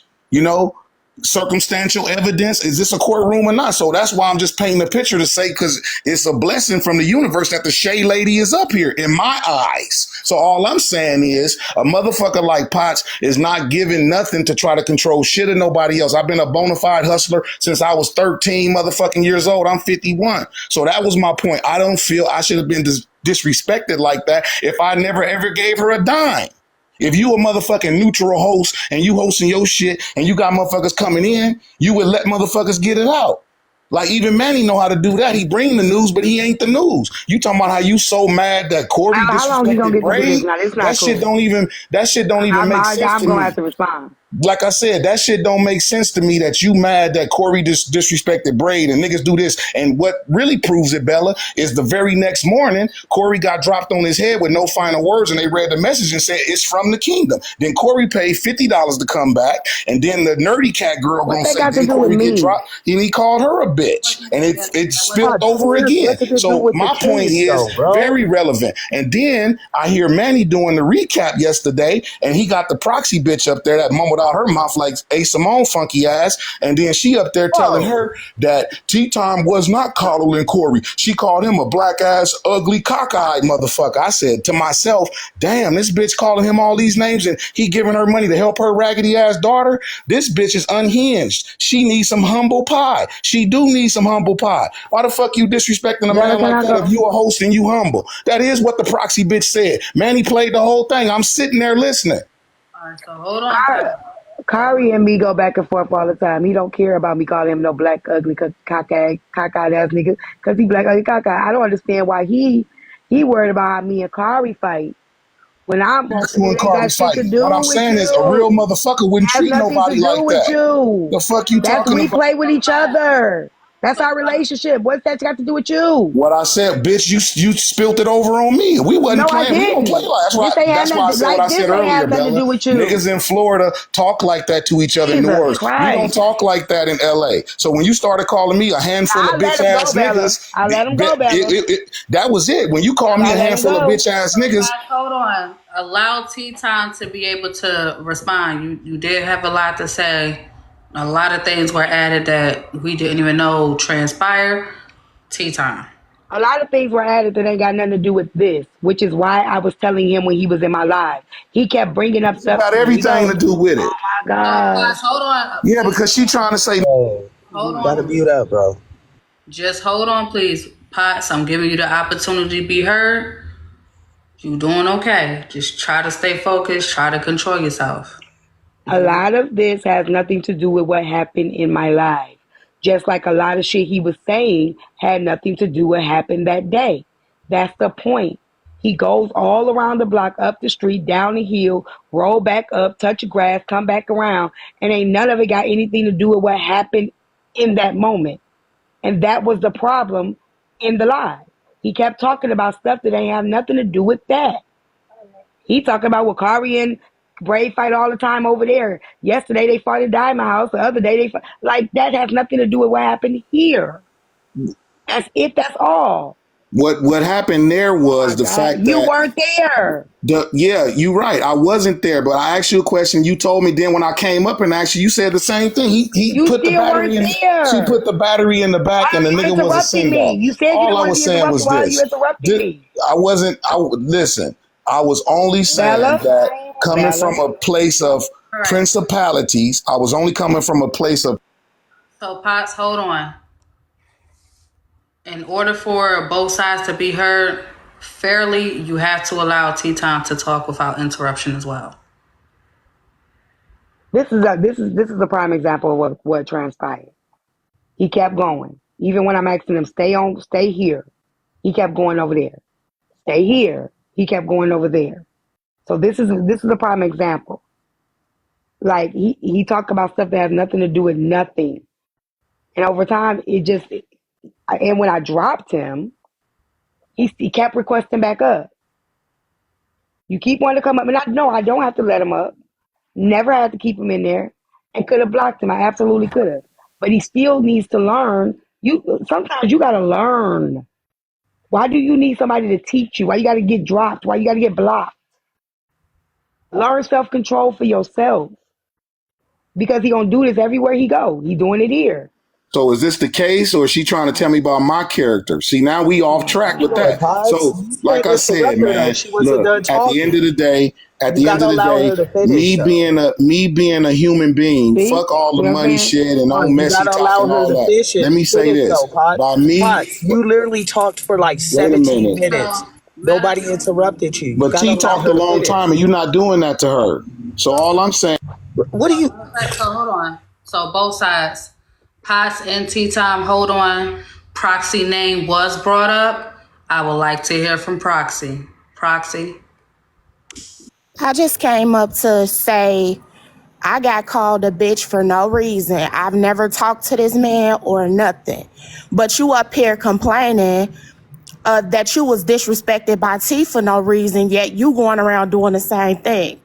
circumstantial evidence. Is this a courtroom or not? So that's why I'm just painting a picture to say, because it's a blessing from the universe that the Shay lady is up here in my eyes. So all I'm saying is a motherfucker like Potts is not giving nothing to try to control shit of nobody else. I've been a bona fide hustler since I was 13 motherfucking years old. I'm 51. So that was my point. I don't feel I should have been disrespected like that if I never ever gave her a dime. If you a motherfucking neutral host and you hosting your shit and you got motherfuckers coming in, you would let motherfuckers get it out. Like even Manny know how to do that. He bring the news, but he ain't the news. You talking about how you so mad that Corey disrespected Braid? That shit don't even make sense to I'm me. gonna have to respond. Like I said, that shit don't make sense to me that you mad that Corey disrespected Braid and niggas do this. And what really proves it, Bella, is the very next morning, Corey got dropped on his head with no final words and they read the message and said, it's from the kingdom. Then Corey paid $50 to come back. And then the nerdy cat girl gonna say, did Corey get dropped? And he called her a bitch. And it spilled over again. So my point is very relevant. And then I hear Manny doing the recap yesterday and he got the proxy bitch up there that mumbled out her mouth like A. Simone funky ass, and then she up there telling her that T-Time was not coddling Corey. She called him a black ass, ugly, cockeyed motherfucker. I said to myself, damn, this bitch calling him all these names and he giving her money to help her raggedy ass daughter. This bitch is unhinged. She needs some humble pie. She do need some humble pie. Why the fuck you disrespecting a man like that if you a host and you humble? That is what the proxy bitch said. Manny played the whole thing. I'm sitting there listening. All right, so hold on. Kari and me go back and forth all the time. He don't care about me calling him no black, ugly, cockeyed ass nigga because he black, ugly, cockeyed. I don't understand why he worried about how me and Kari fight. When I'm what I'm saying is a real motherfucker wouldn't treat nobody like that. The fuck you talking about? We play with each other. That's our relationship. What's that got to do with you? What I said, bitch, you spilt it over on me. We wasn't playing. We don't play like that's why I said what I said earlier, Bella. Niggas in Florida talk like that to each other in New Orleans. We don't talk like that in LA. So when you started calling me a handful of bitch ass niggas, I let him go, Bella. That was it. When you call me a handful of bitch ass niggas. Hold on. Allow T-Time to be able to respond. You did have a lot to say. A lot of things were added that we didn't even know transpired. T-Time. A lot of things were added that ain't got nothing to do with this, which is why I was telling him when he was in my live. He kept bringing up stuff. Got everything to do with it. Oh my God. Hold on. Yeah, because she trying to say. Hold on. Gotta mute up, bro. Just hold on, please. Potts, I'm giving you the opportunity to be heard. You doing okay. Just try to stay focused. Try to control yourself. A lot of this has nothing to do with what happened in my life. Just like a lot of shit he was saying had nothing to do with what happened that day. That's the point. He goes all around the block, up the street, down the hill, roll back up, touch grass, come back around, and ain't none of it got anything to do with what happened in that moment. And that was the problem in the live. He kept talking about stuff that ain't have nothing to do with that. He talking about what Kari and Braid fight all the time over there. Yesterday they fought in Diamond House. The other day they fought. Like, that has nothing to do with what happened here. That's it. That's all. What happened there was the fact that you weren't there. Yeah, you're right. I wasn't there, but I asked you a question. You told me then when I came up and asked you, you said the same thing. He put the battery in. She put the battery in the back, and the nigga was a single. You said all I was saying was this. Listen. I was only saying that coming from a place of principalities. I was only coming from a place of. So, Potts, hold on. In order for both sides to be heard fairly, you have to allow T-Time to talk without interruption as well. This is a prime example of what transpired. He kept going. Even when I'm asking him, stay here. He kept going over there. Stay here. He kept going over there. So this is a prime example. Like he talked about stuff that has nothing to do with nothing. And over time, and when I dropped him, he kept requesting back up. You keep wanting to come up, and I know I don't have to let him up. Never had to keep him in there, and could have blocked him. I absolutely could have. But he still needs to learn. Sometimes you gotta learn. Why do you need somebody to teach you? Why you gotta get dropped? Why you gotta get blocked? Learn self-control for yourself. Because he gonna do this everywhere he go. He doing it here. So is this the case, or is she trying to tell me about my character? See, now we off track with that. So, like I said, man, look, at the end of the day, me being a human being, See? fuck all the money shit and all You messy gotta talk allow and her all to that. finish it. Let me say Finish this. though, Potts. By me, Potts, you literally talked for like wait a 17 minute. minutes. Nobody interrupted you. You But gotta T allow talked her a to long finish. time, and you're not doing that to her. So all I'm saying, What do you? Okay, so hold on. So both sides, Potts and Tea Time, hold on. Proxy name was brought up. I would like to hear from Proxy. Proxy. I just came up to say I got called a bitch for no reason. I've never talked to this man or nothing. But you up here complaining that you was disrespected by T for no reason, yet you going around doing the same thing.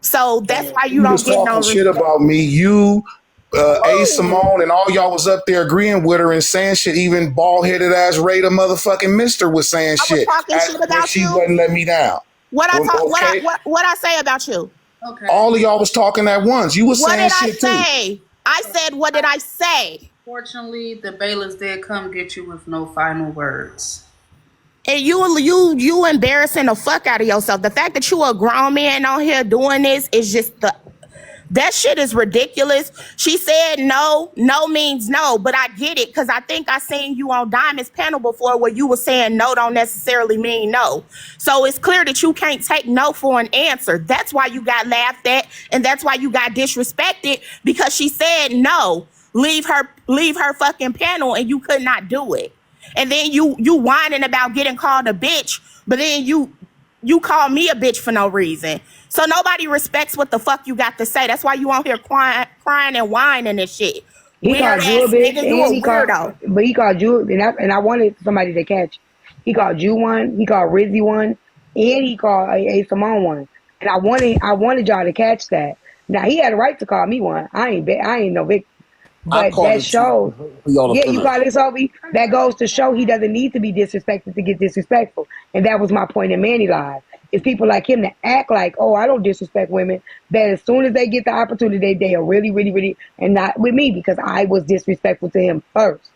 So that's why you you don't was get no talking shit respect. about me. You, A. Simone, and all y'all was up there agreeing with her and saying shit. Even bald-headed ass Raider motherfucking Mister was saying I was shit. talking shit When about she you. wouldn't let me down. What I talk, Okay? what I say about you? Okay. All of y'all was talking at once. You was What saying did I shit too. say? I said, what did I say? Fortunately, the bailiffs did come get you with no final words. And you embarrassing the fuck out of yourself. The fact that you a grown man on here doing this is just that shit is ridiculous. She said no means no, but I get it because I think I seen you on Diamond's panel before where you were saying no don't necessarily mean no. So it's clear that you can't take no for an answer. That's why you got laughed at and that's why you got disrespected because she said no. Leave her fucking panel and you could not do it. And then you whining about getting called a bitch, but then you call me a bitch for no reason. So nobody respects what the fuck you got to say. That's why you on here crying and whining and shit. He Weird called you a ass bitch, nigga, you a and weirdo. but he called you, and I wanted somebody to catch. He called you one, he called Rizzy one, and he called A. Simone one. And I wanted y'all to catch that. Now he had a right to call me one. I ain't no victim. But that shows, yeah, you call this over. That goes to show he doesn't need to be disrespected to get disrespectful. And that was my point in Manny Live. It's people like him that act like, oh, I don't disrespect women. That as soon as they get the opportunity, they are really, really, really, and not with me because I was disrespectful to him first.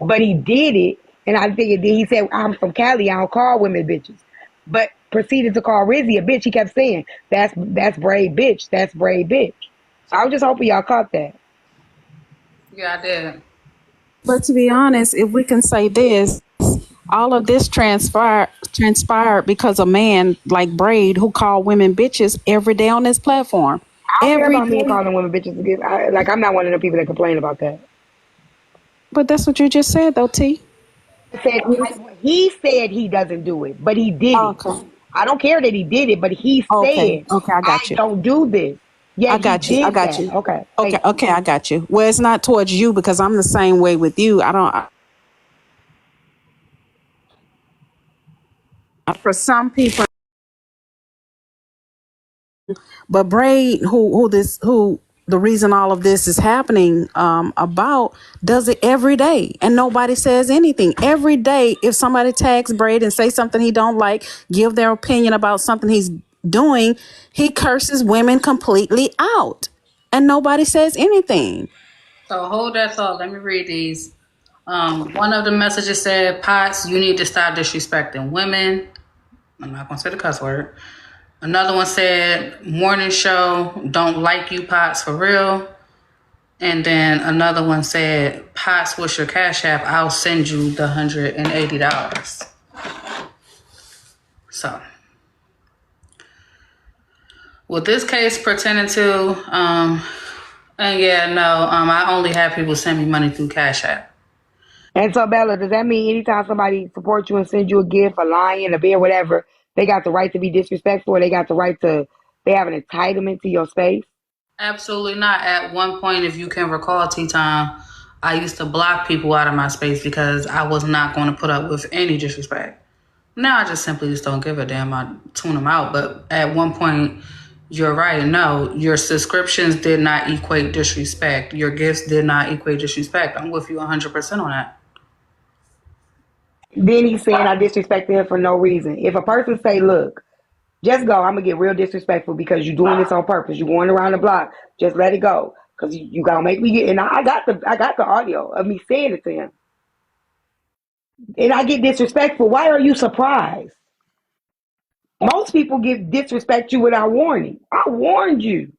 But he did it, and I think he said, I'm from Cali, I don't call women bitches. But proceeded to call Rizzy a bitch. He kept saying, that's brave bitch, that's brave bitch. So I was just hoping y'all caught that. Yeah, I did. But to be honest, if we can say this, all of this transpired because a man like Braid who called women bitches every day on this platform. I don't care Every about me day. calling women bitches again. I'm not one of the people that complain about that. But that's what you just said, though, T. He said he doesn't do it, but he did it. Okay. I don't care that he did it, but he said, Okay, I got you. don't do this. Yeah, I got you. I got you. Okay. Okay, I got you. Well, it's not towards you because I'm the same way with you. For some people, but Braid, who the reason all of this is happening about does it every day and nobody says anything. Every day, if somebody tags Braid and say something he don't like, give their opinion about something he's doing, he curses women completely out and nobody says anything. So hold that thought. Let me read these. One of the messages said, Potts, you need to stop disrespecting women. I'm not going to say the cuss word. Another one said, morning show, don't like you, Potts, for real. And then another one said, Potts, what's your Cash App? I'll send you the $180. So, with this case pertaining to, I only have people send me money through Cash App. And so, Bella, does that mean anytime somebody supports you and sends you a gift, a lion, a beer, whatever, they got the right to be disrespectful or they have an entitlement to your space? Absolutely not. At one point, if you can recall, Tea Time, I used to block people out of my space because I was not going to put up with any disrespect. Now I just simply just don't give a damn. I tune them out. But at one point, you're right. No, your subscriptions did not equate disrespect. Your gifts did not equate disrespect. I'm with you 100% on that. Then he's saying I disrespected him for no reason. If a person say, look, just go, I'm going to get real disrespectful because you're doing this on purpose. You're going around the block. Just let it go. Because you got to make me get, and I got the audio of me saying it to him. And I get disrespectful. Why are you surprised? Most people disrespect you without warning. I warned you.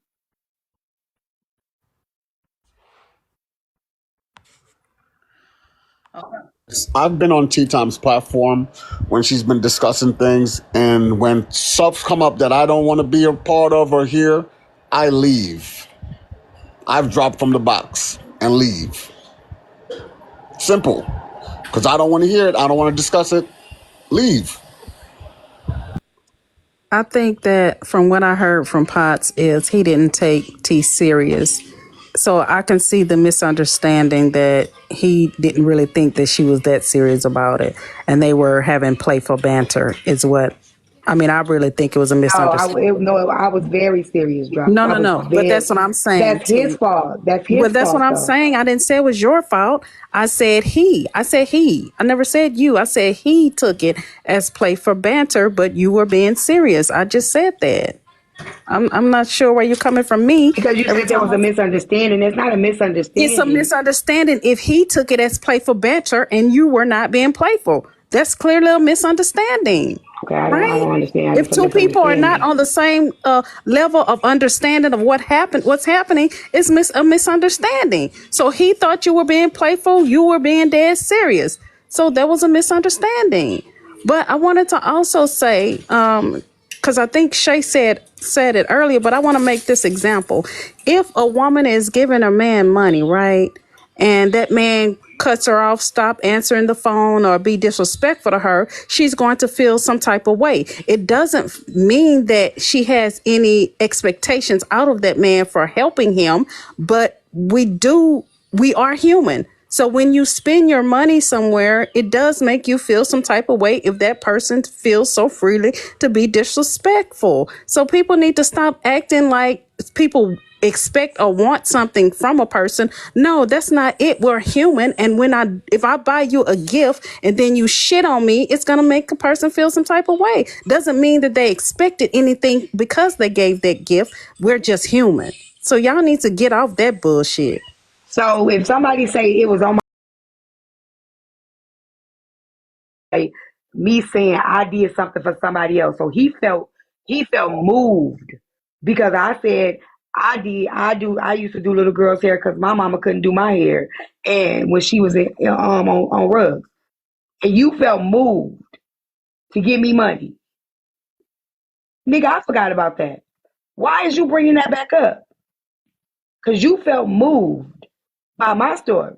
Okay. I've been on Tea Time's platform when she's been discussing things, and when stuff come up that I don't want to be a part of or hear, I leave. I've dropped from the box and leave. Simple. Because I don't want to hear it. I don't want to discuss it. Leave. I think that from what I heard from Potts is he didn't take T serious. So I can see the misunderstanding that he didn't really think that she was that serious about it. And they were having playful banter is what, I mean, I really think it was a misunderstanding. I was very serious, Drop. No. But that's what I'm saying. That's his fault. That's his fault. But that's what I'm saying. I didn't say it was your fault. I said he. I never said you. I said he took it as playful banter, but you were being serious. I just said that. I'm not sure where you're coming from me. Because you said there was a misunderstanding. It's not a misunderstanding. It's a misunderstanding if he took it as playful banter and you were not being playful. That's clearly a misunderstanding. Okay, I don't understand. If two people are not on the same level of understanding of what's happening, it's a misunderstanding. So he thought you were being playful, you were being dead serious. So there was a misunderstanding. But I wanted to also say, because I think Shay said it earlier, but I want to make this example. If a woman is giving a man money, right, and that man cuts her off, stop answering the phone, or be disrespectful to her, she's going to feel some type of way. It doesn't mean that she has any expectations out of that man for helping him, but we are human. So when you spend your money somewhere, it does make you feel some type of way if that person feels so freely to be disrespectful. So people need to stop acting like people expect or want something from a person. No, that's not it. We're human. And if I buy you a gift and then you shit on me, it's going to make a person feel some type of way. Doesn't mean that they expected anything because they gave that gift. We're just human. So y'all need to get off that bullshit. So if somebody say it was on my me saying I did something for somebody else, so he felt moved because I said I used to do little girls' hair because my mama couldn't do my hair, and when she was on rugs, and you felt moved to give me money, nigga, I forgot about that. Why is you bringing that back up? Because you felt moved by my story.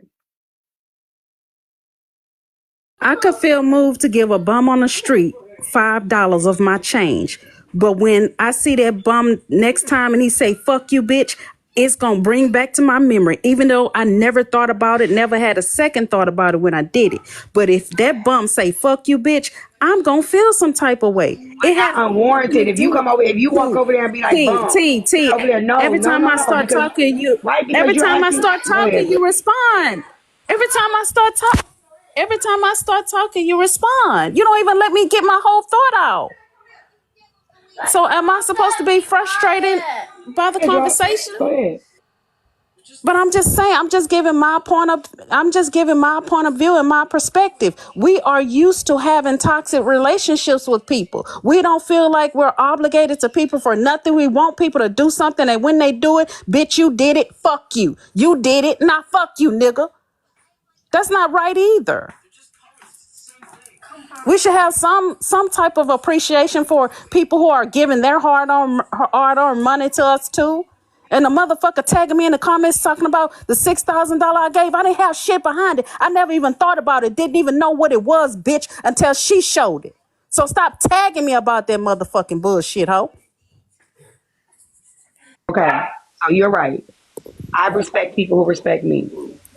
I could feel moved to give a bum on the street $5 of my change. But when I see that bum next time and he say, fuck you, bitch, it's going to bring back to my memory, even though I never thought about it, never had a second thought about it when I did it. But if that bum say, fuck you, bitch, I'm going to feel some type of way. It has unwarranted. If you walk over there and be like, bum, over there, no, every time I start talking, you respond. Every time I start talking, you respond. You don't even let me get my whole thought out. So am I supposed to be frustrated by the conversation? Go ahead. But I'm just saying, I'm just giving my point of view and my perspective. We are used to having toxic relationships with people. We don't feel like we're obligated to people for nothing. We want people to do something, and when they do it, bitch, you did it, fuck you. You did it, nah, fuck you, nigga. That's not right either. We should have some type of appreciation for people who are giving their hard-earned money to us too. And the motherfucker tagging me in the comments talking about the $6,000 I gave. I didn't have shit behind it. I never even thought about it. Didn't even know what it was, bitch, until she showed it. So stop tagging me about that motherfucking bullshit, hoe. Okay, so you're right. I respect people who respect me.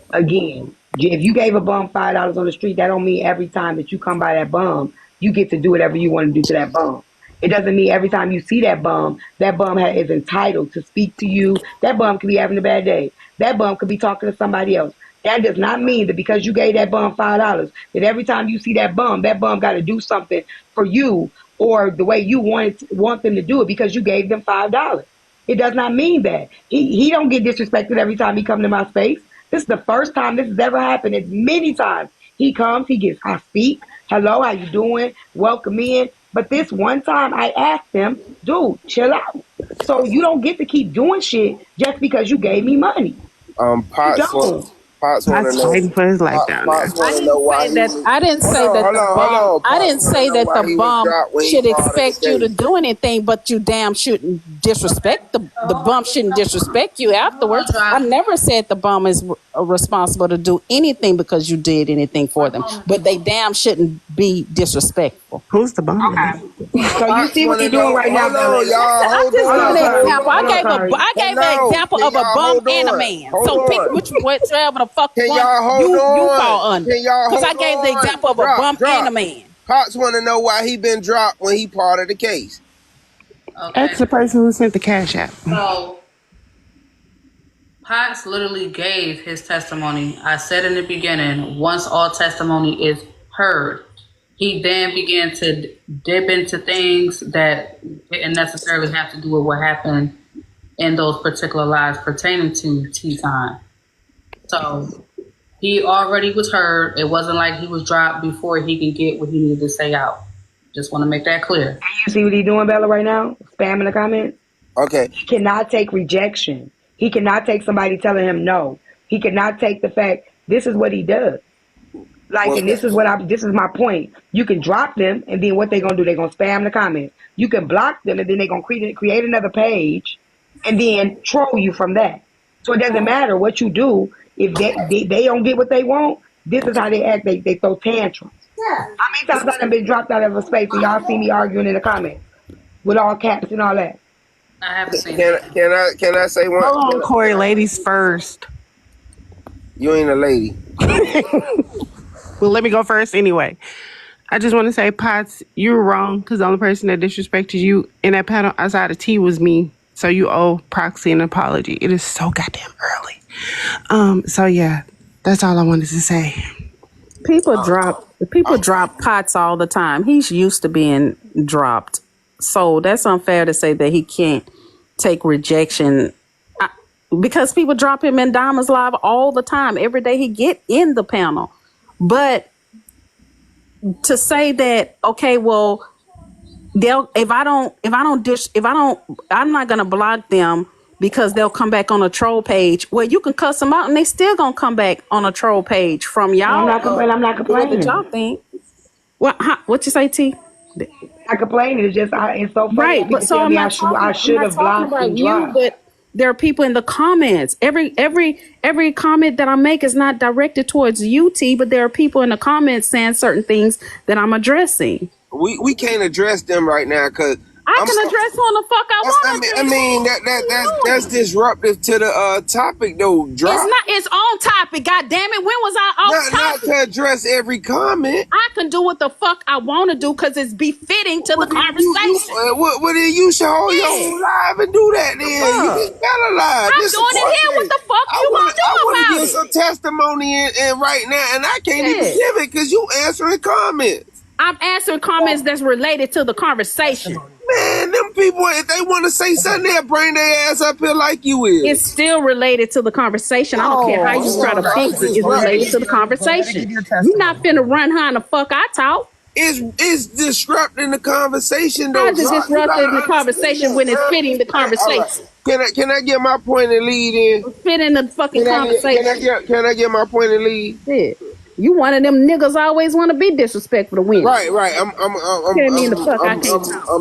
Again, if you gave a bum $5 on the street, that don't mean every time that you come by that bum you get to do whatever you want to do to that bum. It doesn't mean every time you see that bum is entitled to speak to you. That bum could be having a bad day. That bum could be talking to somebody else. That does not mean that because you gave that bum $5, that every time you see that bum got to do something for you or the way you want them to do it because you gave them $5. It does not mean that. He don't get disrespected every time he comes to my space. This is the first time this has ever happened. It's many times. He comes, I speak. Hello, how you doing? Welcome in. But this one time I asked him, dude, chill out. So you don't get to keep doing shit just because you gave me money. Potts want to know. For his life down there. I didn't say that the bum should expect you to do anything, but you damn shouldn't disrespect the bum shouldn't disrespect you afterwards. I never said the bum is responsible to do anything because you did anything for them, but they damn shouldn't be disrespectful. Who's the bum? Okay. So you see what you're doing right now, I'm just giving an example. I gave the example of a bum and a man. So pick whichever the fuck one you fall under. Because I gave the example of a bum and a man. Potts want to know why he been dropped when he part of the case. Okay. That's the person who sent the cash app. So Potts literally gave his testimony. I said in the beginning, once all testimony is heard, he then began to dip into things that didn't necessarily have to do with what happened in those particular lives pertaining to Tea Time. So he already was heard. It wasn't like he was dropped before he can get what he needed to say out. Just want to make that clear. You see what he's doing, Bella, right now? Spamming the comments? Okay. He cannot take rejection. He cannot take somebody telling him no. He cannot take the fact this is what he does. And this is my point. You can drop them, and then what they're gonna do? They're gonna spam the comments. You can block them, and then they're gonna create another page, and then troll you from that. So it doesn't matter what you do. If they don't get what they want, this is how they act. They throw tantrums. How many times I've been dropped out of a space and y'all see me arguing in the comments with all caps and all that? I haven't seen Can I say one? Hold on, Corey. Ladies first. You ain't a lady. Well, let me go first anyway. I just want to say, Potts, you were wrong because the only person that disrespected you in that panel outside of T was me. So you owe Proxy an apology. It is so goddamn early. So yeah, that's all I wanted to say. People drop Potts all the time. He's used to being dropped. So that's unfair to say that he can't take rejection because people drop him in Diamonds Live all the time. Every day he get in the panel. But to say that, okay, well, I'm not gonna block them because they'll come back on a troll page. Well, you can cuss them out and they still gonna come back on a troll page from y'all. I'm not complaining. What y'all think? What you say, T? I complain. It's just it's so funny. Right, but so I should have blocked and dropped. But there are people in the comments. Every comment that I make is not directed towards UT, but there are people in the comments saying certain things that I'm addressing. We can't address them right now because I can address who the fuck I want. I mean that's disruptive to the topic though. It's on topic. God damn it! When was I off topic? Not to address every comment. I can do what the fuck I want to do because it's befitting to the conversation. Well, then you should hold your own live and do that. Then you just better live. I'm doing it here. What the fuck you want to do about it? I want to give some testimony in right now, and I can't even give it because you answering comments. I'm answering comments that's related to the conversation. Man, them people, if they want to say something, they'll bring their ass up here like you is. It's still related to the conversation. I don't care how you try to fix it. It's related to the conversation. You're not finna run how the fuck I talk. It's disrupting the conversation, though. How's it disrupting the conversation when it's fitting the conversation? Can I get my point and lead in? Fit in the fucking conversation. Can I get my point and lead? Yeah. You one of them niggas always want to be disrespectful to women. Right. I'm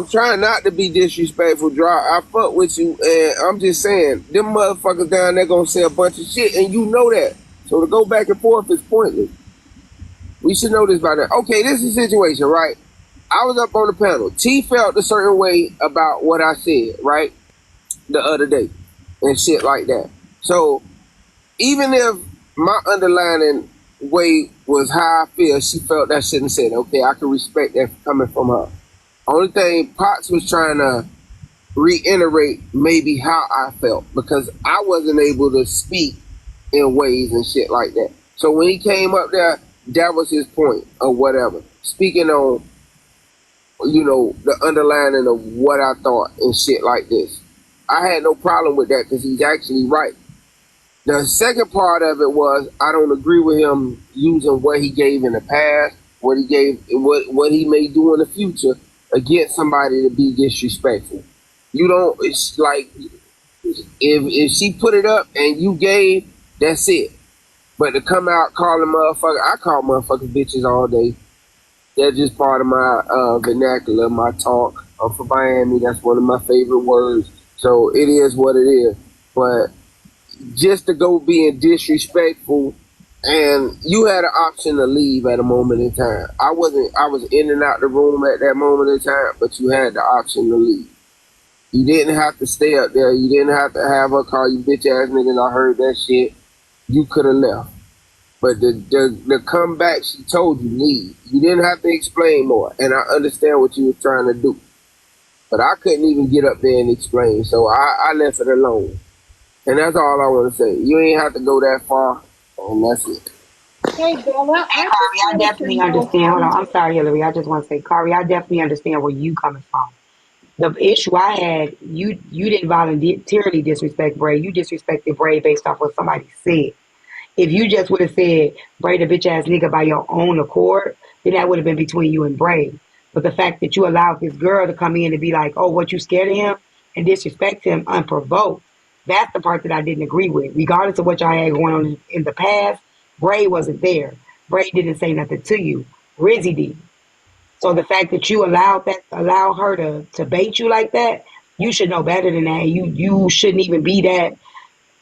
trying not to be disrespectful, I fuck with you, and I'm just saying, them motherfuckers down there gonna say a bunch of shit, and you know that. So to go back and forth is pointless. We should know this by now. Okay, this is the situation, right? I was up on the panel. T felt a certain way about what I said, right? The other day, and shit like that. So even if my underlining way was how I feel. She felt that shit and said, okay, I can respect that coming from her. Only thing Potts was trying to reiterate maybe how I felt because I wasn't able to speak in ways and shit like that. So when he came up there, that was his point or whatever. Speaking on, the underlining of what I thought and shit like this. I had no problem with that because he's actually right. The second part of it was I don't agree with him using what he gave in the past, what he may do in the future against somebody to be disrespectful. It's like if she put it up and you gave, that's it. But to come out calling motherfucker, I call motherfuckers bitches all day. That's just part of my vernacular, my talk. I'm from Miami. That's one of my favorite words. So it is what it is. But just to go being disrespectful, and you had an option to leave at a moment in time. I was in and out the room at that moment in time, but you had the option to leave. You didn't have to stay up there. You didn't have to have her call you bitch ass niggas. I heard that shit. You could have left. But the comeback, she told you leave. You didn't have to explain more. And I understand what you were trying to do. But I couldn't even get up there and explain. So I left it alone. And that's all I want to say. You ain't have to go that far. And that's it. Hey, Bella. Hey, Kari, I definitely understand. Hold on. I'm sorry, Hillary. I just want to say, Kari, I definitely understand where you coming from. The issue I had, you didn't voluntarily disrespect Bray. You disrespected Bray based off what somebody said. If you just would have said, Bray the bitch ass nigga by your own accord, then that would have been between you and Bray. But the fact that you allowed this girl to come in and be like, oh, what, you scared of him? And disrespect him unprovoked. That's the part that I didn't agree with. Regardless of what y'all had going on in the past, Bray wasn't there. Bray didn't say nothing to you. Rizzy did. So the fact that you allow her to bait you like that, you should know better than that. You shouldn't even be that.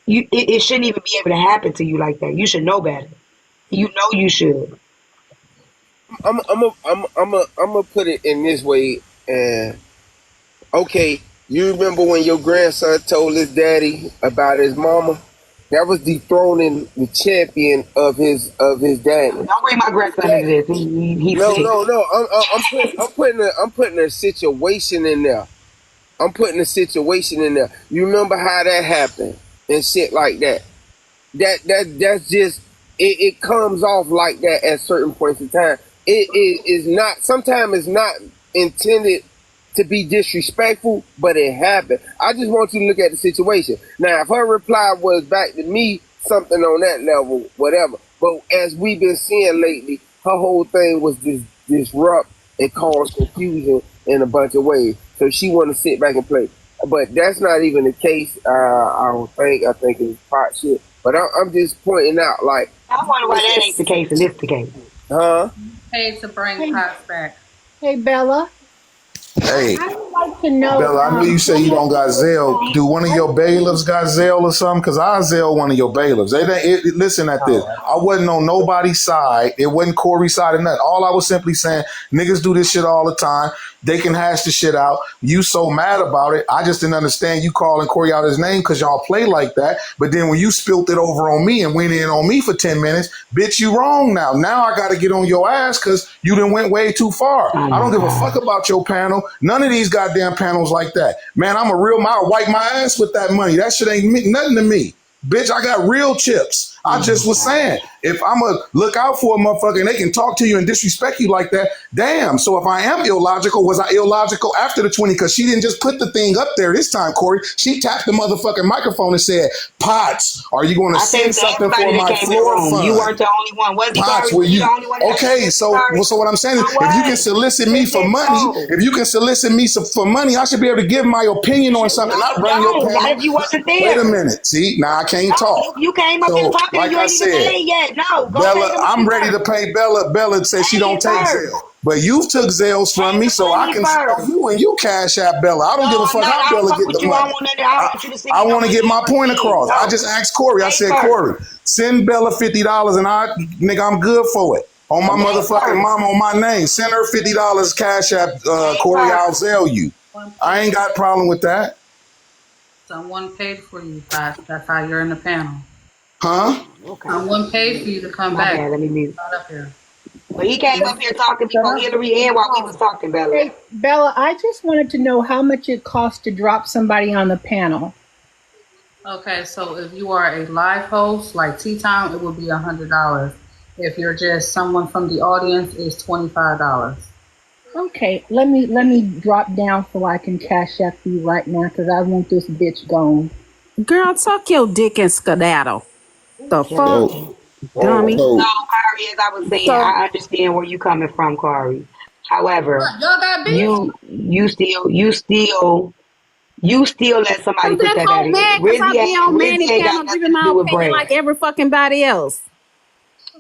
It shouldn't even be able to happen to you like that. You should know better. You know you should. I'm gonna put it in this way. Okay, you remember when your grandson told his daddy about his mama? That was dethroning the champion of his daddy. Don't bring my grandson into this. He's No. I'm putting a situation in there. I'm putting a situation in there. You remember how that happened and shit like that. That's just it comes off like that at certain points in time. It is not. Sometimes it's not intended to be disrespectful, but it happened. I just want you to look at the situation. Now, if her reply was back to me, something on that level, whatever. But as we've been seeing lately, her whole thing was disrupt and cause confusion in a bunch of ways. So she want to sit back and play. But that's not even the case, I don't think. I think it's pot shit. But I'm just pointing out, like... I wonder why that ain't the case and this the case. Huh? Paid to bring Pops back. Hey, Bella. Hey, I would like to know. Bella, I know you say you don't got Zelle. Do one of your bailiffs got Zelle or something? Because I Zelle one of your bailiffs. Listen at this. I wasn't on nobody's side. It wasn't Corey's side or nothing. All I was simply saying, niggas do this shit all the time. They can hash the shit out. You so mad about it. I just didn't understand you calling Corey out his name because y'all play like that. But then when you spilt it over on me and went in on me for 10 minutes, bitch, you wrong now. Now I got to get on your ass because you done went way too far. I don't give a fuck about your panel. None of these goddamn panels like that. Man, I'll wipe my ass with that money. That shit ain't nothing to me. Bitch, I got real chips. I just was saying, if I'm going to look out for a motherfucker and they can talk to you and disrespect you like that, damn. So if I am illogical, was I illogical after the 20? Because she didn't just put the thing up there this time, Corey. She tapped the motherfucking microphone and said, Potts, are you going to send something for my floor fund? You weren't the only one. Was Potts, you the only one? Okay, so what I'm saying is, if you can solicit me for money, I should be able to give my opinion on something. Not run your panel. Not if you wasn't there. Wait a minute. See, now I can't talk. You came up and talking and you ain't even paid yet. No, go Bella, I'm ready to pay Bella. Bella says she don't take Zelle. But you took Zelles from me, so I can sell you and you cash out Bella. I don't give a fuck how Bella get the money. I want to get my point across. I just asked Corey. I said, Corey, send Bella $50 and I'm good for it. On my motherfucking mama, on my name. Send her $50 cash app, Corey, I'll Zelle you. I ain't got a problem with that. Someone paid for you, Pops. That's how you're in the panel. Huh? Okay. I wouldn't pay for you to come My back. bad. Let me mute. Not up here. But he came up here talking before Hillary and while we was talking, Bella. Hey, Bella, I just wanted to know how much it costs to drop somebody on the panel. Okay, so if you are a live host like Tea Time, it would be $100. If you're just someone from the audience, it's $25. Okay, let me drop down so I can cash out you right now because I want this bitch gone. Girl, suck your dick and skedaddle. The fuck, dummy. No, Kari, as I was saying, I understand where you coming from, Kari. However, Y'all got beef? you still let somebody put That that whole out mad because I be on Manny panel giving my opinion like every fucking body else.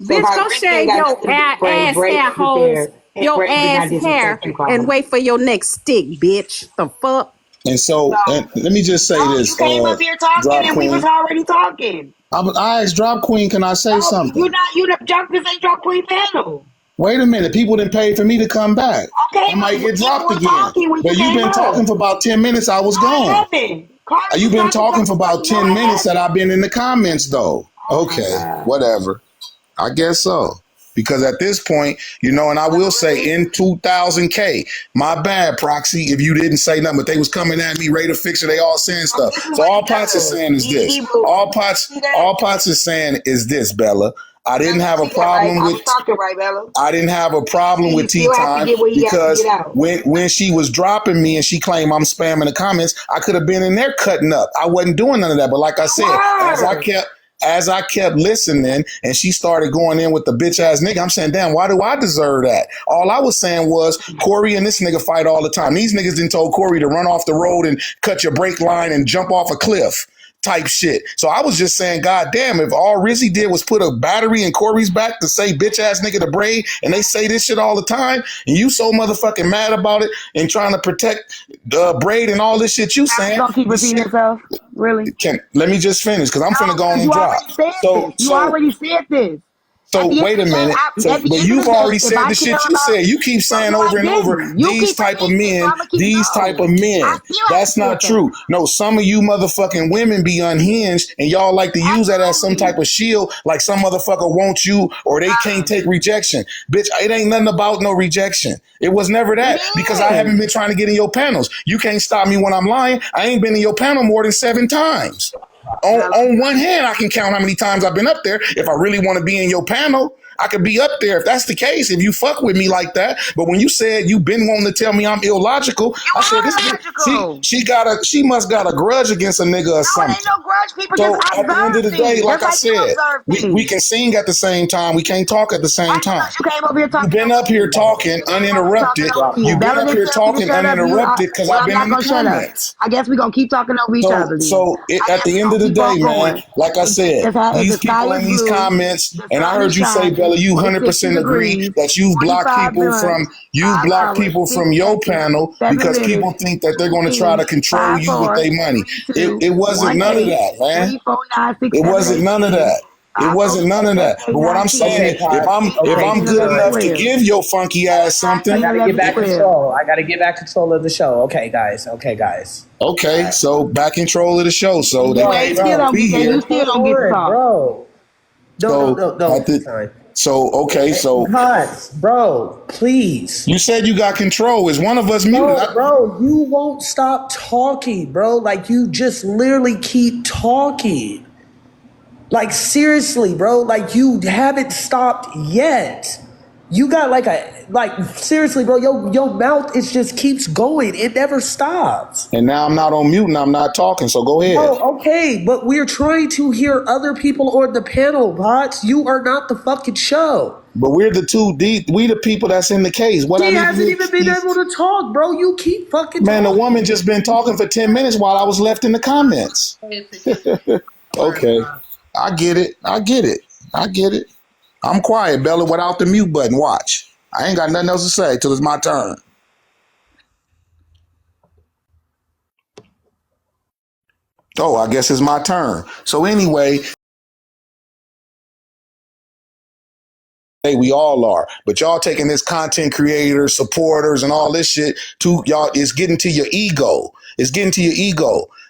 Bitch, go shave your ass hair holes, your ass hair, and wait for your next stick, bitch. The fuck? And so, and let me just say this. You came up here talking Drop and we was Queen. already talking. I asked Drop Queen, can I say something? You the jump this ain't Drop Queen panel. Wait a minute. People didn't pay for me to come back. Okay, I might get dropped again. But you've been talking for about 10 minutes. I was gone. You've been talking for about 10 minutes that I've been in the comments, though. Okay, whatever. I guess so. Because at this point, you know, and I will say in 2000K, my bad, Proxy, if you didn't say nothing, but they was coming at me, Raider Fixer, they all saying stuff. So all Potts is saying is this. All Potts is saying is this, Bella. I didn't have a problem with I didn't have a problem with Tea Time because when she was dropping me and she claimed I'm spamming the comments, I could have been in there cutting up. I wasn't doing none of that. But like I said, as I kept listening and she started going in with the bitch ass nigga, I'm saying, damn, why do I deserve that? All I was saying was Corey and this nigga fight all the time. These niggas didn't told Corey to run off the road and cut your brake line and jump off a cliff type shit. So I was just saying, God damn, if all Rizzy did was put a battery in Corey's back to say bitch ass nigga to Braid, and they say this shit all the time, and you so motherfucking mad about it and trying to protect Braid and all this shit you saying. Don't keep repeating yourself. Really? Let me just finish because I'm finna go on and drop. You already said this. So wait a minute. But you've already said the shit you said. You keep saying over and over, these type of men. That's not true. No, some of you motherfucking women be unhinged and y'all like to use that as some type of shield, like some motherfucker wants you or they can't take rejection. Bitch, it ain't nothing about no rejection. It was never that because I haven't been trying to get in your panels. You can't stop me when I'm lying. I ain't been in your panel more than 7 times. On one hand, I can count how many times I've been up there. If I really want to be in your panel, I could be up there if that's the case, if you fuck with me like that. But when you said you've been wanting to tell me I'm illogical, I said this she must got a grudge against a nigga or something. Ain't no grudge. People So just at the end of the day, like I said, we we can sing at the same time. We can't talk at the same time. You came over here talking. You've been up here talking uninterrupted. You've been up here talking uninterrupted because I've been in the comments. I guess we're going to keep talking over each other. So at the end of the day, man, like I said, these people in these comments, and I heard you say, Bella, you 100% agree that you've blocked people from your panel because people think that they're going to try to control you with their money. It wasn't none of that, man. It wasn't none of that. It wasn't none of that. But what I'm saying, if I'm good enough to give your funky ass something, I gotta get back control. I gotta get back control of the show. Okay, guys. Okay, so back control of the show. So they can't be here. You still don't get to talk, bro. No. So okay, so bro, please. You said you got control. Is one of us muted? Bro, you won't stop talking, bro. Like you just literally keep talking. Like seriously, bro. Like you haven't stopped yet. You got seriously, bro. Your mouth just keeps going. It never stops. And now I'm not on mute and I'm not talking. So go ahead. Oh, okay, but we're trying to hear other people on the panel, Bots. You are not the fucking show. But we're the people that's in the case. He hasn't even been able to talk, bro. You keep fucking talking. The woman just been talking for 10 minutes while I was left in the comments. Okay. I get it. I'm quiet, Bella, without the mute button. Watch. I ain't got nothing else to say till it's my turn. Oh, I guess it's my turn. So anyway, we all are, but y'all taking this content creators, supporters, and all this shit to y'all. It's getting to your ego.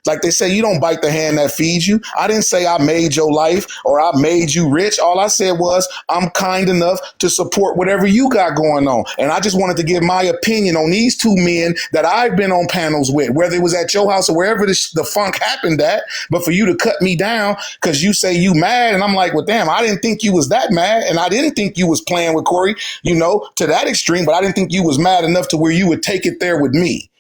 Like they say, you don't bite the hand that feeds you. I didn't say I made your life or I made you rich. All I said was I'm kind enough to support whatever you got going on. And I just wanted to give my opinion on these two men that I've been on panels with, whether it was at your house or wherever the funk happened at. But for you to cut me down because you say you mad, and I'm like, well, damn, I didn't think you was that mad. And I didn't think you was playing with Corey, to that extreme, but I didn't think you was mad enough to where you would take it there with me,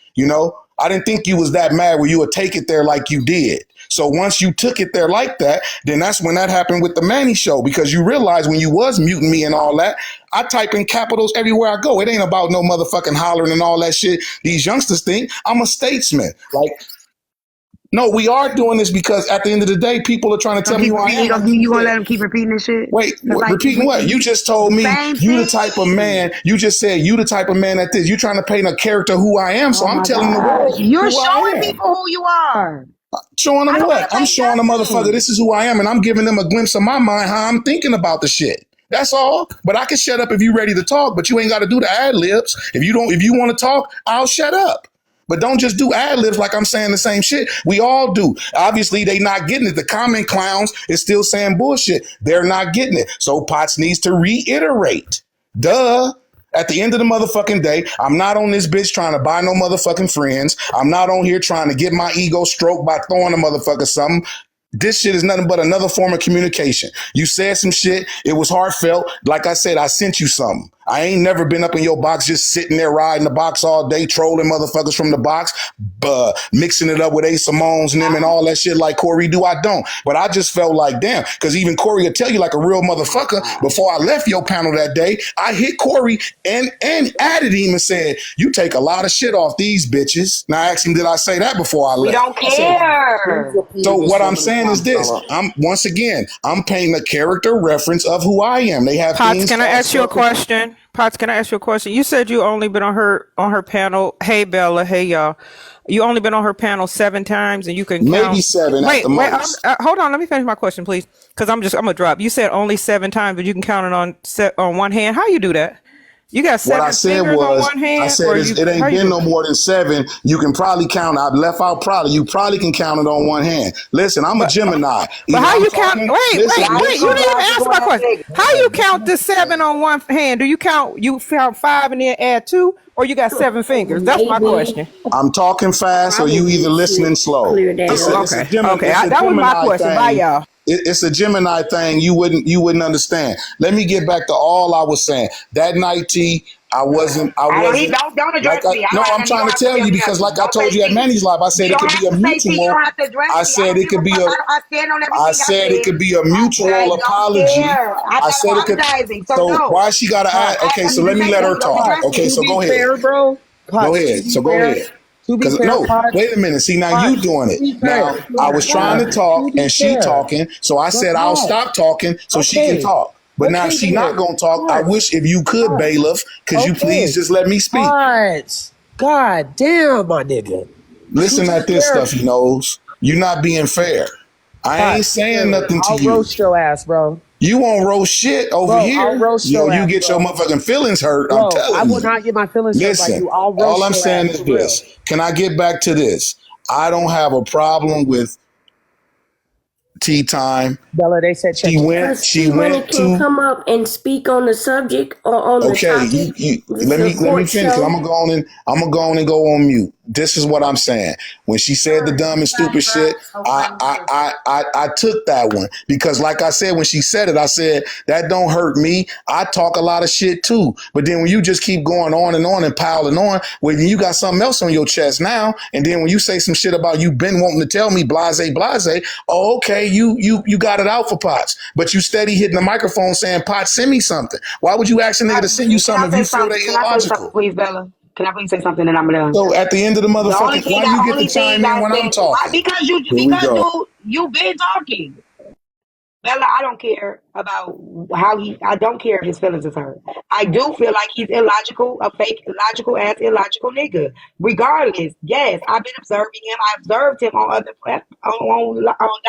I didn't think you was that mad where you would take it there like you did. So once you took it there like that, then that's when that happened with the Manny show, because you realize when you was muting me and all that, I type in capitals everywhere I go. It ain't about no motherfucking hollering and all that shit. These youngsters think I'm a statesman. No, we are doing this because at the end of the day, people are trying to tell me who I am. You gonna let him keep repeating this shit? Wait, repeating what? You just told me you the type of man. You just said you the type of man that this. You trying to paint a character who I am. So I'm telling the world. You're showing people who you are. Showing them what? I'm showing the motherfucker this is who I am, and I'm giving them a glimpse of my mind, how I'm thinking about the shit. That's all. But I can shut up if you ready to talk, but you ain't got to do the ad libs. If you want to talk, I'll shut up. But don't just do ad libs like I'm saying the same shit. We all do. Obviously, they not getting it. The comment clowns is still saying bullshit. They're not getting it. So Potts needs to reiterate. Duh. At the end of the motherfucking day, I'm not on this bitch trying to buy no motherfucking friends. I'm not on here trying to get my ego stroked by throwing a motherfucker something. This shit is nothing but another form of communication. You said some shit. It was heartfelt. Like I said, I sent you something. I ain't never been up in your box just sitting there riding the box all day, trolling motherfuckers from the box, mixing it up with Ace Simone's and them and all that shit like Corey do. I don't. But I just felt like, damn, because even Corey will tell you like a real motherfucker, before I left your panel that day, I hit Corey and added him and said, you take a lot of shit off these bitches. Now I asked him, did I say that before I left? We don't care. So what I'm saying is this. I'm painting a character reference of who I am. They have Potts, can I ask you a question? Potts, can I ask you a question? You said you only been on her panel. Hey Bella, hey y'all. You only been on her panel 7 times, and you can count. Maybe 7 at the most. Hold on, let me finish my question, please, because I'm gonna drop. You said only 7 times, but you can count it on one hand. How you do that? You got 7 fingers on one hand? I said it ain't been no more than 7. You can probably count. I've left out probably. You probably can count it on one hand. Listen, I'm a Gemini. But how you count? Wait. You didn't even answer my question. How you count the 7 on one hand? Do you count 5 and then add 2, or you got 7 fingers? That's my question. I'm talking fast, or you either listening slow. Okay. That was my question. Bye, y'all. It's a Gemini thing. You wouldn't understand. Let me get back to all I was saying. That night, T, I wasn't. Don't address me. No, I'm trying to tell you because, like I told you at Manny's Live, I said it could be a mutual. I said it could be a. I said it could be a mutual apology. I said it could. So why she gotta add? Okay, so let me let her talk. Okay, so go ahead. Go ahead. So go ahead. No, wait a minute. See, now you doing it. Now, I was trying to talk and she talking. So I said, I'll stop talking so she can talk. But now she not going to talk. I wish if you could, bailiff, could you please just let me speak? God damn, my nigga. Listen at this stuff, he knows. You're not being fair. I ain't saying nothing to you. I'll roast your ass, bro. You won't roast shit over here. I'll roast your ass, you get your motherfucking feelings hurt. Bro, I'm telling you. I will not get my feelings hurt by you. I'll roast all I'm your saying ass is this. Can I get back to this? I don't have a problem with tea time. Bella, they said she went to come up and speak on the subject or on the topic. Let me finish because I'm gonna go on and go on mute. This is what I'm saying. When she said the dumb and stupid shit, I took that one because, like I said, when she said it, I said that don't hurt me. I talk a lot of shit too. But then when you just keep going on and piling on, when you got something else on your chest now, and then when you say some shit about you been wanting to tell me blase, oh, okay, you got it out for Potts, but you steady hitting the microphone saying, Potts, send me something. Why would you ask a nigga to send you something if you feel they illogical? Please, Bella. Can I please say something and I'm done? So at the end of the motherfucking, why you get to chime in when I'm talking? Because you've been talking. Bella, I don't care about I don't care if his feelings is hurt. I do feel like he's illogical, a fake illogical ass illogical nigga. Regardless, yes, I've been observing him. I observed him on other on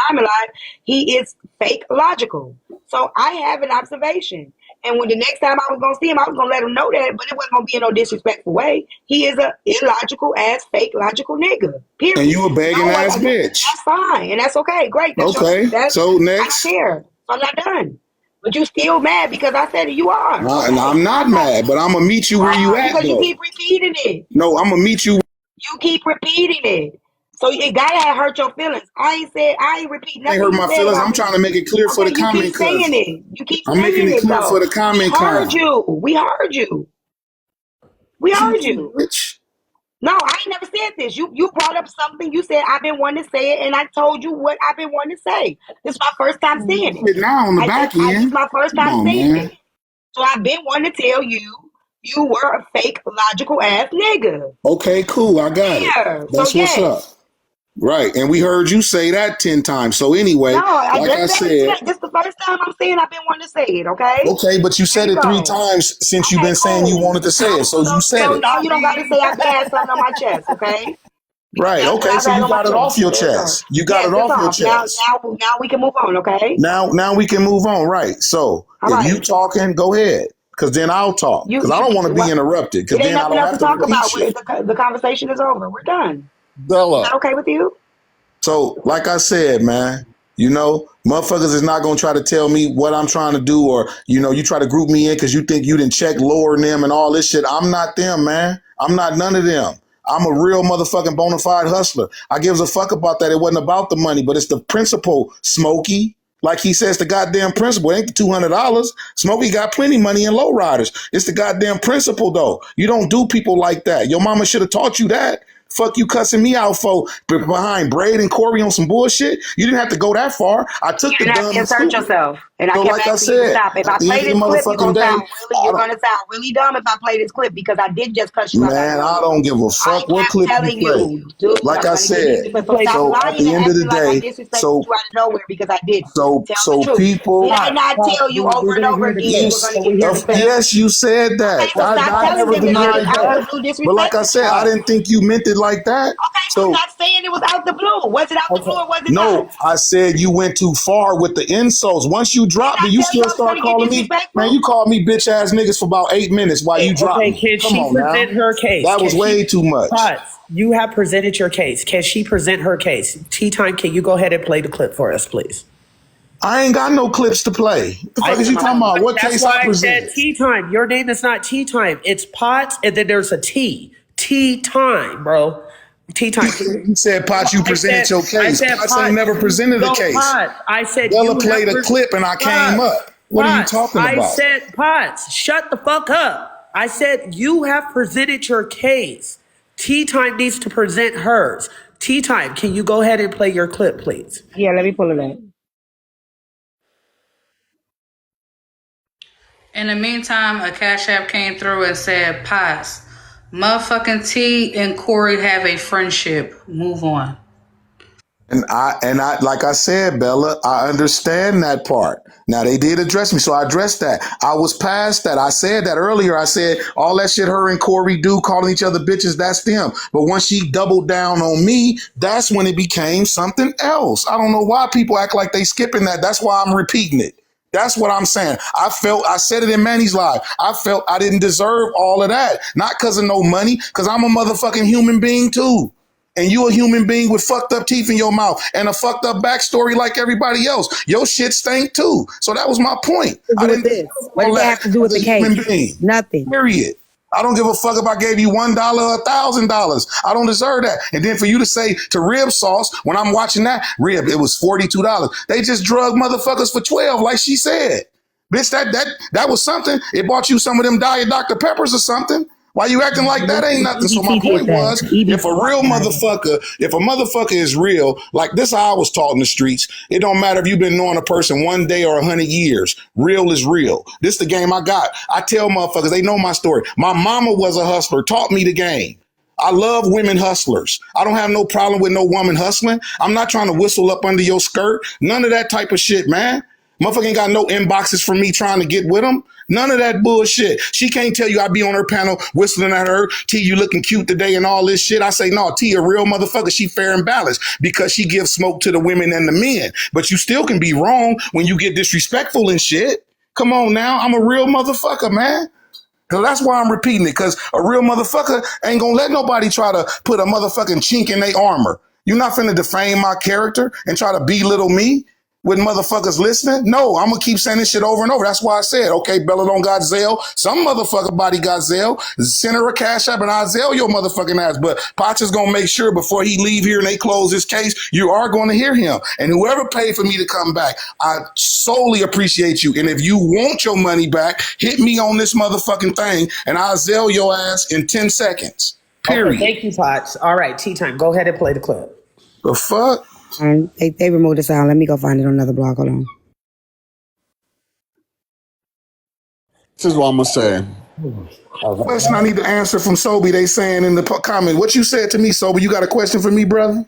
Diamond Live. He is fake logical. So I have an observation. And when the next time I was gonna see him, I was gonna let him know that, but it wasn't gonna be in no disrespectful way. He is a illogical ass, fake logical nigga. Period. And you a begging ass bitch. That's fine, and that's okay. Great. That's Okay. So next. I don't care. I'm not done. But you still mad because I said it. You are. And I'm not mad, but I'm gonna meet you where you at. Because though. you keep repeating it. No, I'm gonna meet you. You keep repeating it. So it gotta hurt your feelings. I ain't repeating nothing. I hurt you my said feelings. about I'm me. trying to make it clear for the comment. You keep saying it. You keep I'm saying making it clear though. for the comment. We heard you. We heard you. We heard you. Bitch. No, I ain't never said this. You brought up something. You said I've been wanting to say it, and I told you what I've been wanting to say. This is my first time saying it. Now on the back end. This is my first time saying it. So I've been wanting to tell you were a fake, logical ass nigga. Okay, cool. I got it. That's So, what's up. Right, and we heard you say that 10 times. So anyway, No, like I said, this is the first time I'm saying I've been wanting to say it. Okay. okay, but you said it 3 times since you've been saying you wanted to say it. So you said it. No, you don't got to say I had something on my chest. Okay. Right. Okay. So you got it off your chest. You got it off your chest. Now we can move on. Okay. Now we can move on. Right. So if you talking, go ahead. Because then I'll talk. Because I don't want to be interrupted. Because then I don't have to talk about. shit. The conversation is over. We're done. Bella. Is that okay with you? So, like I said, man, motherfuckers is not going to try to tell me what I'm trying to do or, you try to group me in because you think you didn't check Lore and them and all this shit. I'm not them, man. I'm not none of them. I'm a real motherfucking bona fide hustler. I gives a fuck about that. It wasn't about the money, but it's the principle, Smokey. Like he says, the goddamn principle. It ain't the $200. Smokey got plenty money in lowriders. It's the goddamn principle, though. You don't do people like that. Your mama should have taught you that. Fuck you cussing me out for behind Braid and Corey on some bullshit. You didn't have to go that far. I took the dumb. You insert yourself. And so I like I said, stop. If I play this clip, you're going to sound really dumb if I play this clip because I did just cut you out. Man, I don't give a fuck what clip you play. Dude, like I said, so at the end of the day, so out of nowhere because I did. So people, did I not tell you over and over again? Yes, you said that. I never denied that. But like I said, I didn't think you meant it like that. Okay, so I'm not saying it was out the blue. Was it out the blue or was it not? No, I said you went too far with the insults. Once you dropped it, you still start calling me. Man, you called me bitch ass niggas for about 8 minutes while you dropped me. Can she present her case? That was way too much. You have presented your case. Can she present her case? Tea Time, can you go ahead and play the clip for us, please? I ain't got no clips to play. What the fuck is you talking about? What case I present? Said Tea Time. Your name is not Tea Time. It's Potts, and then there's a T. Tea Time, bro. Tea Time. You said Potts, you presented your case. Potts ain't never presented a case. I said Bella played a clip and I came up. What are you talking about? I said, Potts, shut the fuck up. I said, you have presented your case. Tea Time needs to present hers. Tea Time, can you go ahead and play your clip, please? Yeah, let me pull it up. In the meantime, a Cash App came through and said, Potts, motherfucking T and Corey have a friendship. Move on. And I, like I said, Bella, I understand that part. Now they did address me, so I addressed that. I was past that. I said that earlier. I said all that shit her and Corey do, calling each other bitches, that's them. But once she doubled down on me, that's when it became something else. I don't know why people act like they skipping that. That's why I'm repeating it. That's what I'm saying. I said it in Manny's live. I felt I didn't deserve all of that. Not because of no money, because I'm a motherfucking human being too. And you a human being with fucked up teeth in your mouth and a fucked up backstory like everybody else. Your shit stank too. So that was my point. What does that have to do with the case? Nothing. Period. I don't give a fuck if I gave you $1 or $1,000. I don't deserve that. And then for you to say to Rib Sauce, when I'm watching that, Rib, it was $42. They just drug motherfuckers for 12, like she said. Bitch, that was something. It bought you some of them Diet Dr. Peppers or something. Why you acting like that ain't nothing? So my point was, if a motherfucker is real, like this how I was taught in the streets, it don't matter if you've been knowing a person 1 day or 100 years. Real is real. This the game I got. I tell motherfuckers, they know my story. My mama was a hustler, taught me the game. I love women hustlers. I don't have no problem with no woman hustling. I'm not trying to whistle up under your skirt. None of that type of shit, man. Motherfucker ain't got no inboxes for me trying to get with them. None of that bullshit. She can't tell you I be on her panel whistling at her. T, you looking cute today and all this shit. I say, no, T, a real motherfucker. She fair and balanced because she gives smoke to the women and the men. But you still can be wrong when you get disrespectful and shit. Come on now. I'm a real motherfucker, man. So that's why I'm repeating it, because a real motherfucker ain't gonna let nobody try to put a motherfucking chink in their armor. You're not finna defame my character and try to belittle me with motherfuckers listening. No, I'm gonna keep saying this shit over and over. That's why I said, okay, Bella don't got Zelle. Some motherfucker body got Zelle. Send her a cash app and I'll Zelle your motherfucking ass. But Potts is gonna make sure before he leave here and they close this case, you are gonna hear him. And whoever paid for me to come back, I solely appreciate you. And if you want your money back, hit me on this motherfucking thing and I'll Zelle your ass in 10 seconds. Period. Okay, thank you, Potts. All right, tea time. Go ahead and play the clip. The fuck? They removed the sound. Let me go find it on another blog. Hold on. This is what I'm gonna say. Question I need to answer from Sobe. They saying in the comment, what you said to me, Sobe? You got a question for me, brother?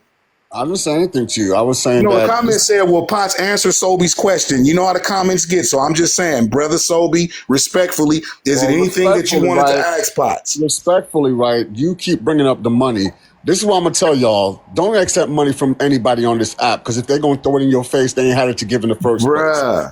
I didn't say anything to you. I was saying the that. comment said, "Well, Potts answer Sobe's question." You know how the comments get, so I'm just saying, brother Sobe, respectfully, is it anything that you wanted to ask Potts? Respectfully, right? You keep bringing up the money. This is what I'm gonna tell y'all: don't accept money from anybody on this app, because if they're gonna throw it in your face, they ain't had it to give in the first place.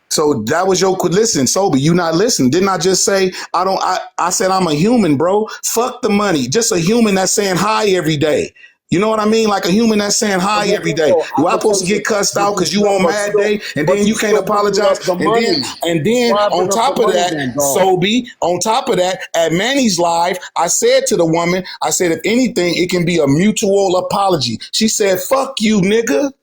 So that was your listen, Sobe. You not listening? Didn't I just say I said I'm a human, bro. Fuck the money. Just a human that's saying hi every day. You know what I mean? Like a human that's saying hi every day. Do I supposed to get cussed out because you on Mad Day and then you can't apologize? And then on top of that, Sobe, on top of that, at Manny's live, I said to the woman, I said, if anything, it can be a mutual apology. She said, fuck you, nigga.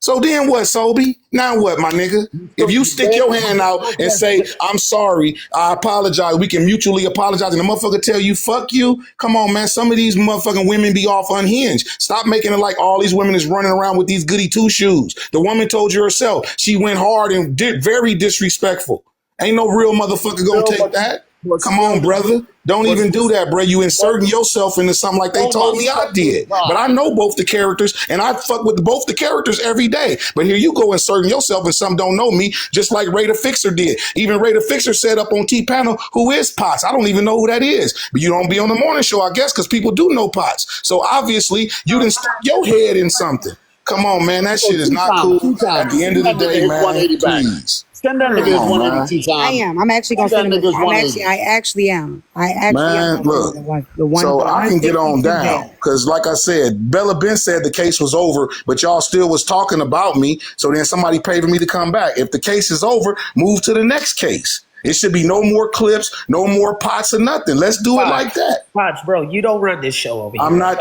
So then what, Sobe? Now what, my nigga? If you stick your hand out and say, I'm sorry, I apologize, we can mutually apologize, and the motherfucker tell you, fuck you, come on, man. Some of these motherfucking women be off unhinged. Stop making it like all these women is running around with these goody two-shoes. The woman told you herself. She went hard and very disrespectful. Ain't no real motherfucker gonna take that. Come on, brother. Don't even do that, bro. You inserting yourself into something like they told me I did. But I know both the characters, and I fuck with both the characters every day. But here you go inserting yourself in some don't know me, just like Raider Fixer did. Even Raider Fixer said up on T-Panel, who is Potts? I don't even know who that is. But you don't be on the morning show, I guess, because people do know Potts. So obviously, you didn't stuck your head in something. Come on, man. That shit is not cool. At the end of the day, man, please. Send that nigga his 182 times. I am. I'm actually gonna send him. I actually am. Man, look. So I can get on down because, like I said, Bella Ben said the case was over, but y'all still was talking about me. So then somebody paid for me to come back. If the case is over, move to the next case. It should be no more clips, no more Potts or nothing. Let's do it like that. Potts, bro, you don't run this show over here. I'm not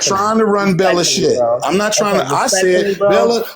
trying to run Bella shit. I'm not trying to. I said,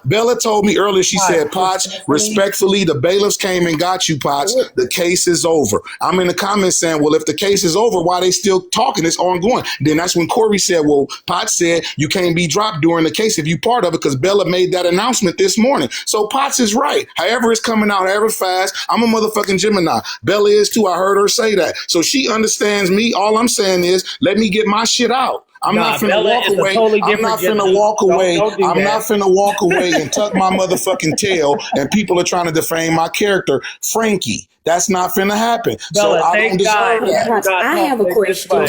Bella told me earlier, she said, Potts, respectfully, the bailiffs came and got you, Potts. The case is over. I'm in the comments saying, well, if the case is over, why they still talking? It's ongoing. Then that's when Corey said, well, Potts said you can't be dropped during the case if you part of it, because Bella made that announcement this morning. So Potts is right. However it's coming out, however fast, I'm a motherfucking Gemini. Bella is too. I heard her say that. So she understands me. All I'm saying is, let me get my shit out. I'm not finna walk away. I'm not finna walk away. I'm not finna walk away and tuck my motherfucking tail and people are trying to defame my character, Frankie. That's not finna happen. Bella, so I don't deserve that. I have a question. Do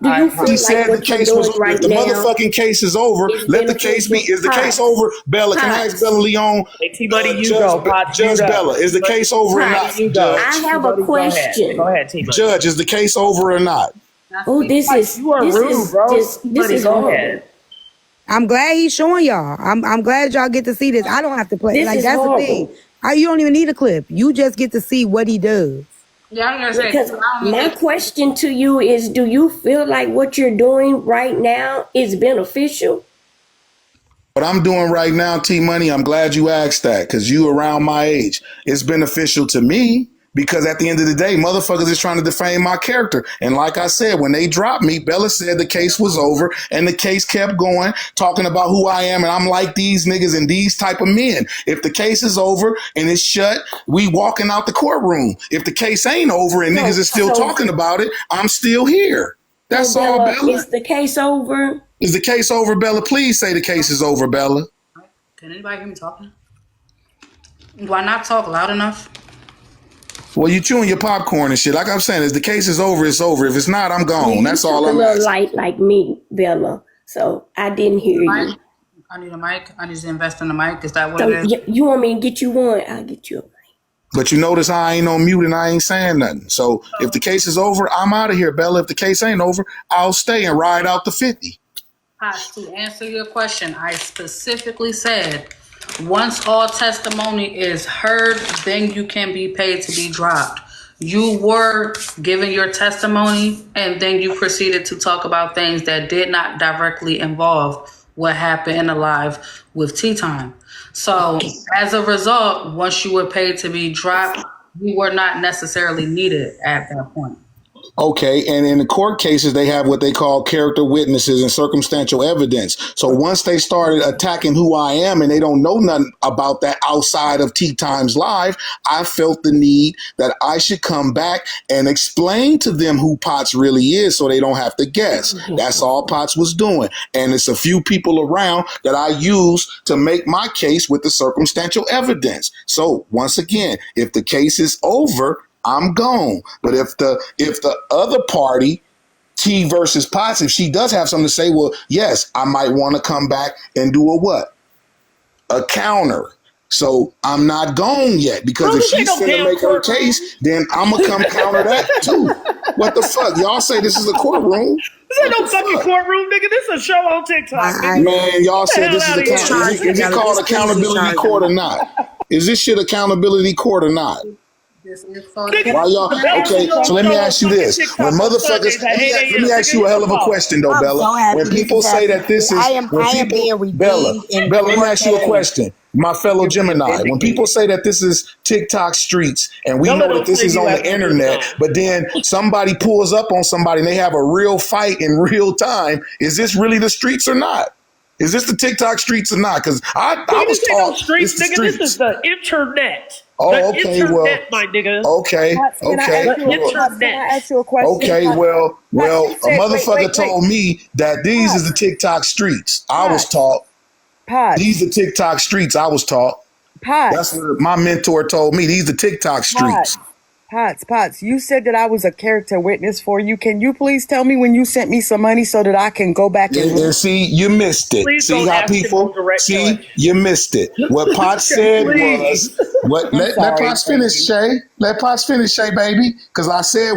you feel He said the case was over. If the motherfucking case is over, let the case be. Is the case over? Bella, can I ask Bella Leon? T-Buddy, you go. Judge Bella, is the case over or not? I have a question. Go ahead, T-Buddy. Judge, is the case over or not? Oh, this is rude, bro. This is horrible. I'm glad he's showing y'all. I'm glad y'all get to see this. I don't have to play. This like is that's horrible. the thing. You don't even need a clip. You just get to see what he does. Yeah, I'm gonna say, because my question to you is, do you feel like what you're doing right now is beneficial? What I'm doing right now, T-Money, I'm glad you asked that, because you around my age. It's beneficial to me. Because at the end of the day, motherfuckers is trying to defame my character. And like I said, when they dropped me, Bella said the case was over and the case kept going, talking about who I am. And I'm like these niggas and these type of men. If the case is over and it's shut, we walking out the courtroom. If the case ain't over and niggas is still talking about it, I'm still here. That's all, Bella. Is the case over? Is the case over, Bella? Please say the case is over, Bella. Can anybody hear me talking? Do I not talk loud enough? Well, you chewing your popcorn and shit. Like I'm saying, if the case is over, it's over. If it's not, I'm gone. That's all I'm a little light like me, Bella. So I didn't hear you. I need a mic. I need to invest in a mic. Is that what So it is? you want me to get you one? I'll get you a mic. But you notice I ain't on mute and I ain't saying nothing. So if the case is over, I'm out of here, Bella. If the case ain't over, I'll stay and ride out the 50. To answer your question, I specifically said once all testimony is heard, then you can be paid to be dropped. You were giving your testimony and then you proceeded to talk about things that did not directly involve what happened in the live with Tea Time. So as a result, once you were paid to be dropped, you were not necessarily needed at that point. Okay, and in the court cases, they have what they call character witnesses and circumstantial evidence. So once they started attacking who I am and they don't know nothing about that outside of Tea Times Live, I felt the need that I should come back and explain to them who Potts really is so they don't have to guess. That's all Potts was doing. And it's a few people around that I use to make my case with the circumstantial evidence. So once again, if the case is over, I'm gone. But if the other party, T versus Potts, if she does have something to say, well, yes, I might want to come back and do a what? A counter. So I'm not gone yet because if she's going to make her case, then I'm going to come counter that too. What the fuck? Y'all say this is a courtroom? This ain't no fucking courtroom, nigga. This is a show on TikTok. Man, y'all said this is is it called accountability court or not? Is this shit accountability court or not? Why y'all? Okay, so let me ask you this: when motherfuckers, let me ask you a hell of a question, though, Bella. When people say that this is, Bella, let me ask you a question, my fellow Gemini. When people say that this is TikTok streets, and we know that this is on the internet, but then somebody pulls up on somebody and they have a real fight in real time, is this really the streets or not? Is this the TikTok streets or not? Because I was taught streets, nigga. This is the internet. Oh, the okay, internet, my nigga. Okay, okay. Can I ask you a question? Okay, well, a motherfucker told me that these is the TikTok streets. I was taught. These are TikTok streets. I was taught. That's what my mentor told me. These are TikTok streets. Potts, you said that I was a character witness for you. Can you please tell me when you sent me some money so that I can go back and see, you missed it. Please see how people see, you missed it. What Potts said was, let Potts finish, Shay. Let Potts finish, Shay, baby. Because I said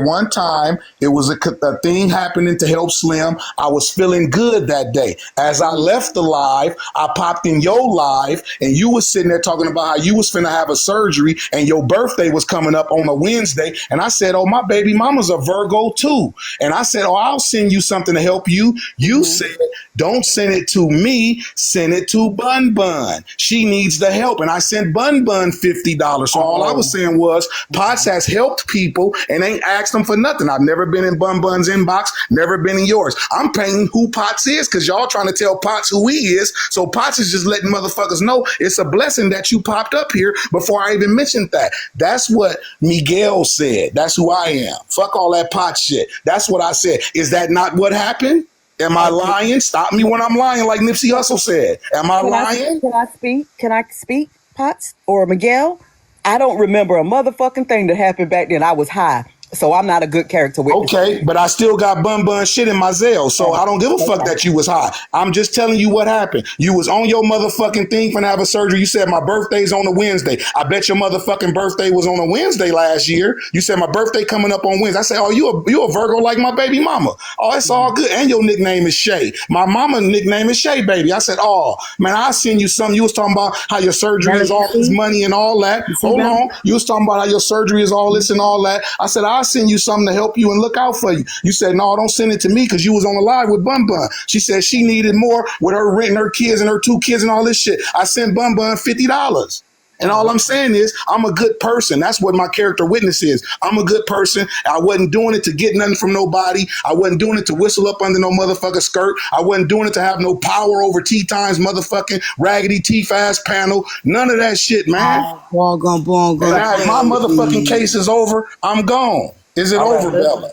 one time it was a thing happening to help Slim. I was feeling good that day. As I left the live, I popped in your live and you was sitting there talking about how you was finna have a surgery and your birthday was coming up on a Wednesday. And I said, oh, my baby mama's a Virgo too. And I said, oh, I'll send you something to help you. You said, don't send it to me. Send it to Bun Bun. She needs the help. And I sent Bun Bun $50. So all I was saying was Potts has helped people and ain't asked them for nothing. I've never been in Bun Bun's inbox, never been in yours. I'm paying who Potts is because y'all trying to tell Potts who he is. So Potts is just letting motherfuckers know it's a blessing that you popped up here before I even mentioned that. That's what Miguel said. That's who I am. Fuck all that Potts shit. That's what I said. Is that not what happened? Am I lying? Stop me when I'm lying, like Nipsey Hussle said. Am I lying? Can I speak, Potts or Miguel? I don't remember a motherfucking thing that happened back then. I was high. So I'm not a good character witness. Okay, but I still got Bun Bun shit in my Zelle, so I don't give a fuck that you was high. I'm just telling you what happened. You was on your motherfucking thing for have a surgery. You said my birthday's on a Wednesday. I bet your motherfucking birthday was on a Wednesday last year. You said my birthday coming up on Wednesday. I said, oh, you a Virgo like my baby mama. Oh, it's all good. And your nickname is Shay. My mama nickname is Shay, baby. I said, oh, man, I'll send you something. You was talking about how your surgery is all this money and all that. Hold on. You was talking about how your surgery is all this and all that. I said, I'll send you something to help you and look out for you. You said, no, don't send it to me because you was on the live with Bun Bun. She said she needed more with her rent and her kids and her 2 kids and all this shit. I sent Bun Bun $50. And all I'm saying is I'm a good person. That's what my character witness is. I'm a good person. I wasn't doing it to get nothing from nobody. I wasn't doing it to whistle up under no motherfucking skirt. I wasn't doing it to have no power over Tea Time's motherfucking raggedy T-Fast panel. None of that shit, man. And now if my motherfucking case is over, I'm gone. Is it over, Bella?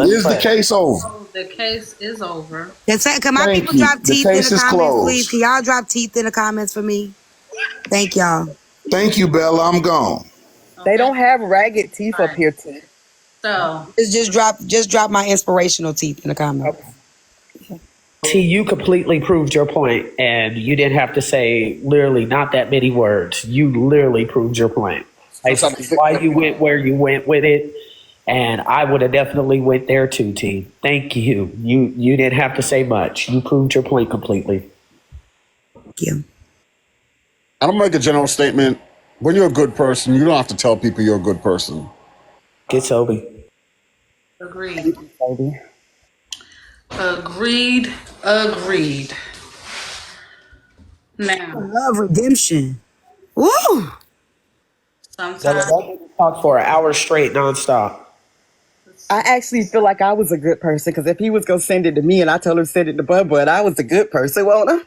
Is the case over? The case is over. Can my people drop teeth in the comments, please? Can y'all drop teeth in the comments for me? Thank y'all. Thank you, Bella. I'm gone. They don't have ragged teeth up here, T. So just drop my inspirational teeth in the comments. Okay. T, you completely proved your point, and you didn't have to say literally not that many words. You literally proved your point. I see why you went where you went with it, and I would have definitely went there too, T. Thank you. You didn't have to say much. You proved your point completely. Thank you. I don't make a general statement. When you're a good person, you don't have to tell people you're a good person. Get Toby. Agreed. Toby. Agreed. Now, I love redemption. Woo! sometimes Talk for an hour straight, nonstop. I actually feel like I was a good person because if he was gonna send it to me and I told him to send it to Bubba, I was a good person, won't I?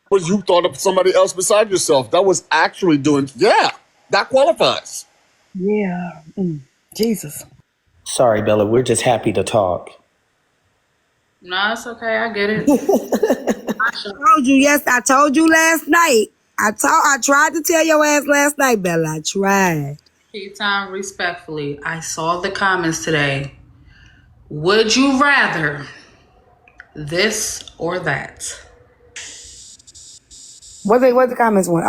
Was you thought of somebody else beside yourself that was actually doing? Yeah, that qualifies. Yeah. Jesus. Sorry, Bella. We're just happy to talk. no, it's okay. I get it. I told you last night. I tried to tell your ass last night, Bella. I tried. Tea time, respectfully. I saw the comments today. Would you rather this or that? What the comments want?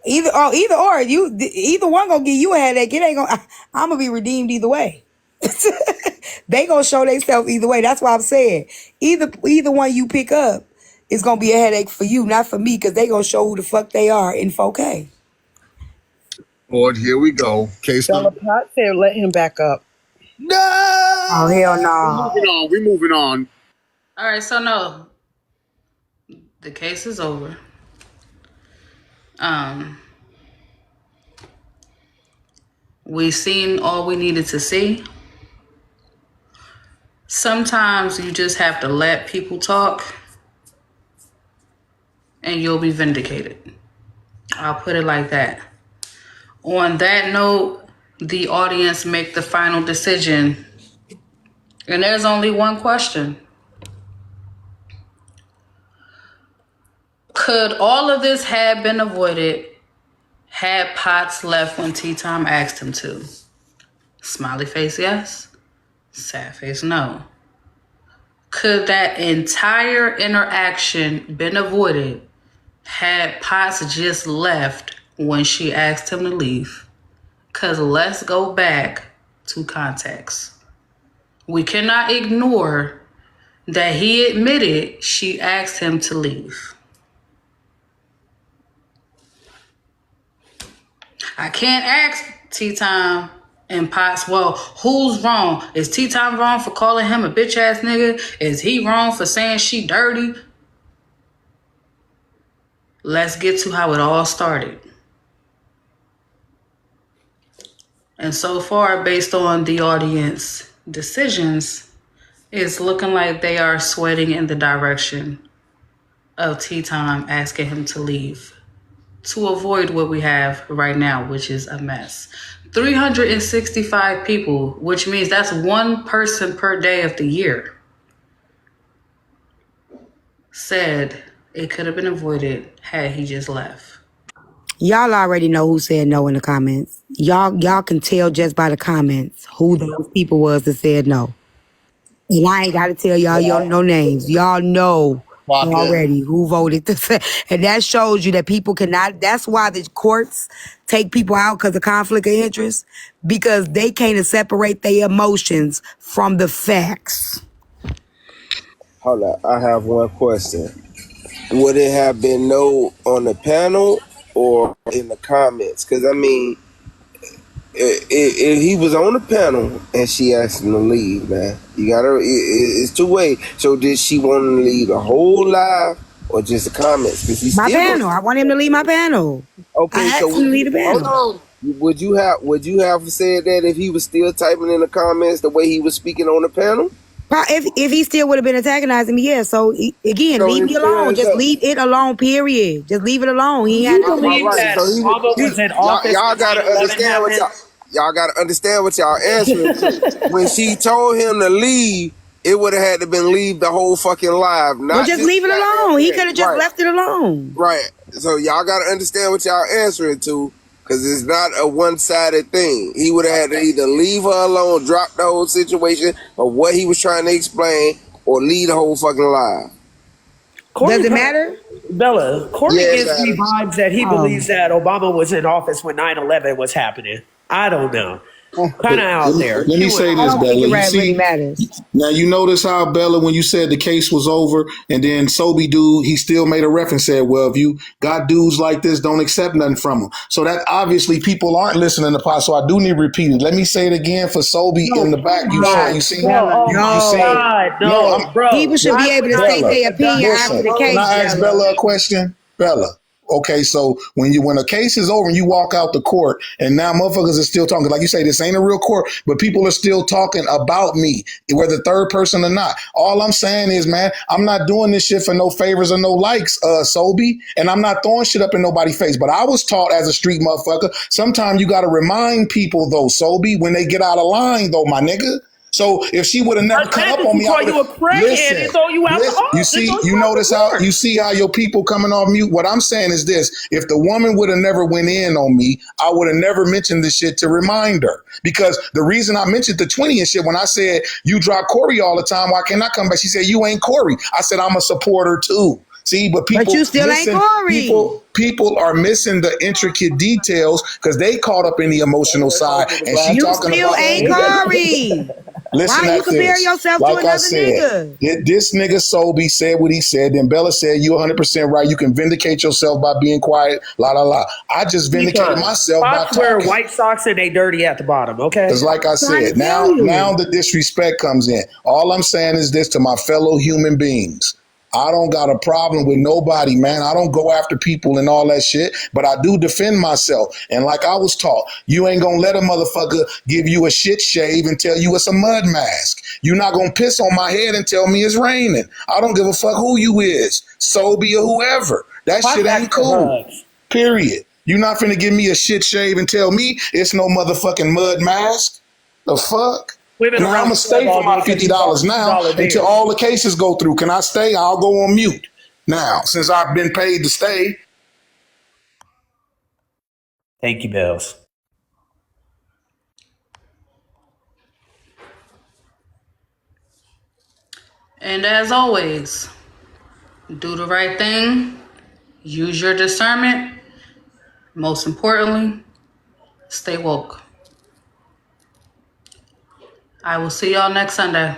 Either or. Either one gonna give you a headache. It ain't gonna. I'm gonna be redeemed either way. They gonna show themselves either way. That's why I'm saying either one you pick up is gonna be a headache for you, not for me, because they gonna show who the fuck they are in 4K. Lord, here we go. Case Bella Pot said, "Let him back up." No. Oh hell no. We're moving on. All right, so no. The case is over. We've seen all we needed to see. Sometimes you just have to let people talk and you'll be vindicated. I'll put it like that. On that note, the audience make the final decision. And there's only one question. Could all of this have been avoided had Potts left when Tea Time asked him to? Smiley face, yes. Sad face, no. Could that entire interaction been avoided had Potts just left when she asked him to leave? Because let's go back to context. We cannot ignore that he admitted she asked him to leave. I can't ask Tea Time and Potts, well, who's wrong? Is Tea Time wrong for calling him a bitch ass nigga? Is he wrong for saying she dirty? Let's get to how it all started. And so far, based on the audience decisions, it's looking like they are sweating in the direction of Tea Time asking him to leave to avoid what we have right now, which is a mess. 365 people, which means that's one person per day of the year, said it could have been avoided had he just left. Y'all already know who said no in the comments. Y'all can tell just by the comments who those people was that said no. And I ain't got to tell y'all no names. Y'all know already who voted to say. And that shows you that people cannot. That's why the courts take people out because of conflict of interest, because they can't separate their emotions from the facts. Hold up, I have one question. Would it have been no on the panel or in the comments? Because I mean, if he was on the panel and she asked him to leave, man, you gotta. It's two ways. So did she want him to leave the whole live or just the comments? Because he's my panel. I want him to leave my panel. Okay, I asked him to leave the panel. Hold on. Would you have said that if he was still typing in the comments the way he was speaking on the panel? If he still would have been antagonizing me, yeah. So again, leave me alone. Just leave it alone. Period. Just leave it alone. He ain't had to. Y'all gotta understand what y'all gotta understand what y'all answering to. When she told him to leave, it would have had to been leave the whole fucking live. Well, just leave it alone. He could have just left it alone. Right. So y'all gotta understand what y'all answering to. Because it's not a one-sided thing. He would have had to either leave her alone, drop the whole situation of what he was trying to explain, or leave the whole fucking lie. Does it matter? Bella, Corey Yeah, it gives me matters. vibes that he believes that Obama was in office when 9/11 was happening. I don't know. Kind of out there. Let me say this, Bella. You see, matters. now you notice how Bella, when you said the case was over, and then Sobe dude, he still made a reference, said, "Well, if you got dudes like this, don't accept nothing from them." So that obviously people aren't listening to pod. So I do need to repeat it. Let me say it again for Sobe in the back. You see, bro. People should be able to state their opinion after the case. Can I ask Bella a question, Bella? Okay, so when a case is over and you walk out the court and now motherfuckers are still talking, like you say, this ain't a real court, but people are still talking about me, whether third person or not. All I'm saying is, man, I'm not doing this shit for no favors or no likes, Sobe, and I'm not throwing shit up in nobody's face. But I was taught as a street motherfucker, sometimes you got to remind people though, Sobe, when they get out of line though, my nigga. So if she would have never come up on me, I you a crackhead and throw you out the office. you see, you notice how you see how your people coming off mute. What I'm saying is this: if the woman would have never went in on me, I would have never mentioned this shit to remind her. Because the reason I mentioned the 20 and shit when I said you drop Corey all the time, why can't I come back? She said you ain't Corey. I said I'm a supporter too. See, but people, But you still ain't Corey. People are missing the intricate details because they caught up in the emotional side, and she You talking still about ain't Corey. Listen, Why you compare yourself to another nigga? This nigga Sobe said what he said. Then Bella said, "You 100% right. You can vindicate yourself by being quiet." La la la. I just vindicated myself by Fox wear talking. white socks and they dirty at the bottom. Okay. Because like I said, now the disrespect comes in. All I'm saying is this to my fellow human beings. I don't got a problem with nobody, man. I don't go after people and all that shit, but I do defend myself. And like I was taught, you ain't gonna let a motherfucker give you a shit shave and tell you it's a mud mask. You're not gonna piss on my head and tell me it's raining. I don't give a fuck who you is, Sobe or whoever. That shit ain't cool. Period. You're not finna give me a shit shave and tell me it's no motherfucking mud mask. The fuck? Women Now I'm around gonna stay for my $50 now until all the cases go through. Can I stay? I'll go on mute now since I've been paid to stay. Thank you, Bells. And as always, do the right thing, use your discernment. Most importantly, stay woke. I will see y'all next Sunday.